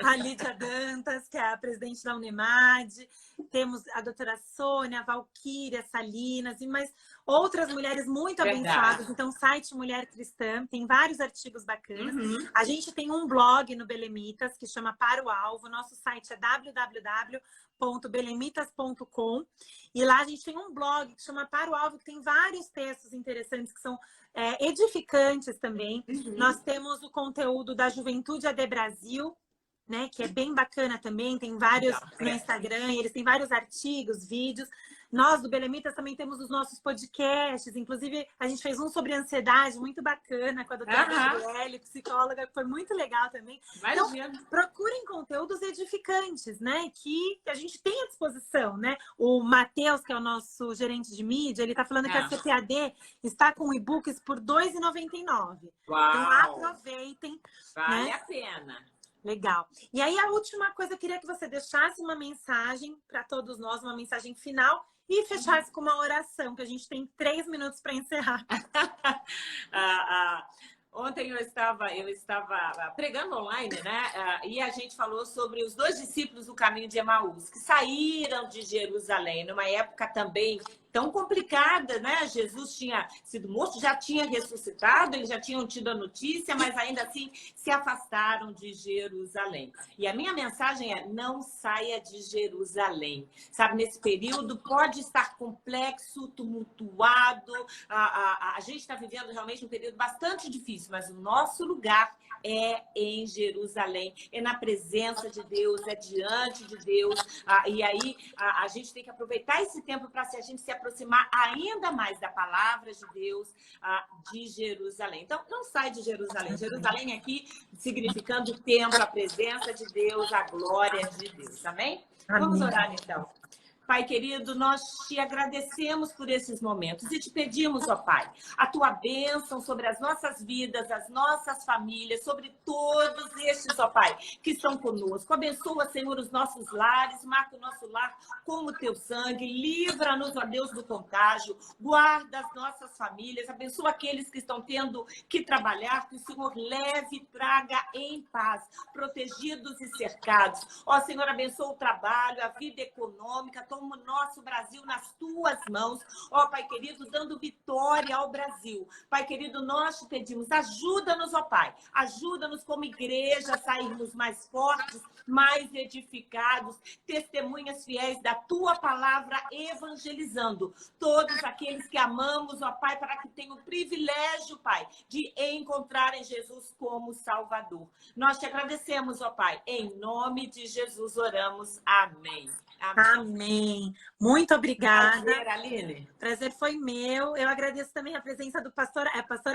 A Lídia Dantas, que é a presidente da Unemad. Temos a doutora Sônia, a Valquíria Salinas e mais outras mulheres muito abençoadas. Então, site Mulher Cristã, tem vários artigos bacanas. A gente tem um blog no Belemitas que chama Para o Alvo. Nosso site é www.belemitas.com e lá a gente tem um blog que chama Para o Alvo, que tem vários textos interessantes que são edificantes também. Nós temos o conteúdo da Juventude AD Brasil, né, que é bem bacana também, tem vários no Instagram, eles têm vários artigos, vídeos. Nós, do Belemitas, também temos os nossos podcasts. Inclusive, a gente fez um sobre ansiedade, muito bacana, com a doutora Gabriele, psicóloga, que foi muito legal também. Imagina. Então, procurem conteúdos edificantes, né? Que a gente tem à disposição, né? O Matheus, que é o nosso gerente de mídia, ele está falando que a CPAD está com e-books por R$ 2,99. Então, aproveitem. Vale, né? a pena. Legal. E aí, a última coisa, eu queria que você deixasse uma mensagem para todos nós, uma mensagem final, e fechasse com uma oração, que a gente tem 3 minutos para encerrar. Ontem eu estava pregando online, né? E a gente falou sobre os 2 discípulos do caminho de Emaús, que saíram de Jerusalém, numa época também tão complicada, né? Jesus tinha sido morto, já tinha ressuscitado, eles já tinham tido a notícia, mas ainda assim se afastaram de Jerusalém. E a minha mensagem é: não saia de Jerusalém. Sabe, nesse período pode estar complexo, tumultuado, a gente está vivendo realmente um período bastante difícil, mas o nosso lugar é em Jerusalém, é na presença de Deus, é diante de Deus. E aí a gente tem que aproveitar esse tempo para a gente se aproximar ainda mais da palavra de Deus, de Jerusalém. Então, não sai de Jerusalém. Jerusalém aqui significando o templo, a presença de Deus, a glória de Deus. Amém? Amém. Vamos orar então. Pai querido, nós te agradecemos por esses momentos e te pedimos, ó Pai, a tua bênção sobre as nossas vidas, as nossas famílias, sobre todos estes, ó Pai, que estão conosco. Abençoa, Senhor, os nossos lares, marca o nosso lar com o teu sangue, livra-nos, ó Deus, do contágio, guarda as nossas famílias, abençoa aqueles que estão tendo que trabalhar, que o Senhor leve e traga em paz, protegidos e cercados. Ó Senhor, abençoa o trabalho, a vida econômica, toma o nosso Brasil nas tuas mãos, ó Pai querido, dando vitória ao Brasil. Pai querido, nós te pedimos, ajuda-nos, ó Pai, ajuda-nos como igreja a sairmos mais fortes, mais edificados, testemunhas fiéis da tua palavra, evangelizando todos aqueles que amamos, ó Pai, para que tenham o privilégio, Pai, de encontrarem Jesus como Salvador. Nós te agradecemos, ó Pai, em nome de Jesus oramos, amém. Amém. Muito obrigada. Prazer, Aline. Prazer foi meu. Eu agradeço também a presença do pastor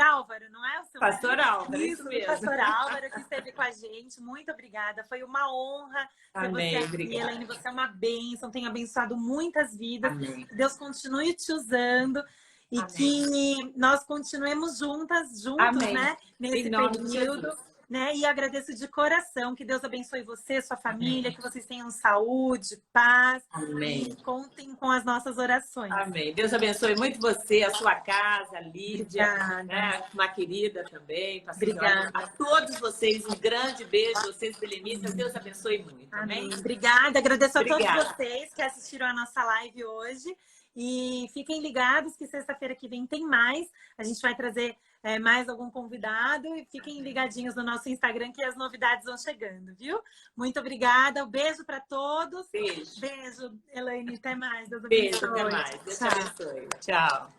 Álvaro, não é? O seu Pastor Álvaro, isso mesmo. Pastor Álvaro, que esteve com a gente. Muito obrigada. Foi uma honra ter você aqui. Obrigada. Elaine, você é uma bênção, tem abençoado muitas vidas. Amém. Deus continue te usando. E amém. Que nós continuemos juntos, amém. Né? Nesse período. Né? E agradeço de coração, que Deus abençoe você, sua família, que vocês tenham saúde, paz. Amém. E contem com as nossas orações. Amém. Deus abençoe muito você, a sua casa, a Lídia, né? Uma querida também. Obrigada. A todos vocês, um grande beijo, vocês belemitas. Deus abençoe muito. Amém. Obrigada. Agradeço a todos vocês que assistiram a nossa live hoje. E fiquem ligados que sexta-feira que vem tem mais. A gente vai trazer mais algum convidado. E fiquem ligadinhos no nosso Instagram que as novidades vão chegando, viu? Muito obrigada. Um beijo para todos. Beijo. Beijo, Elaine. Até mais. Deus abençoe. Beijo, até mais. Deus te abençoe. Tchau.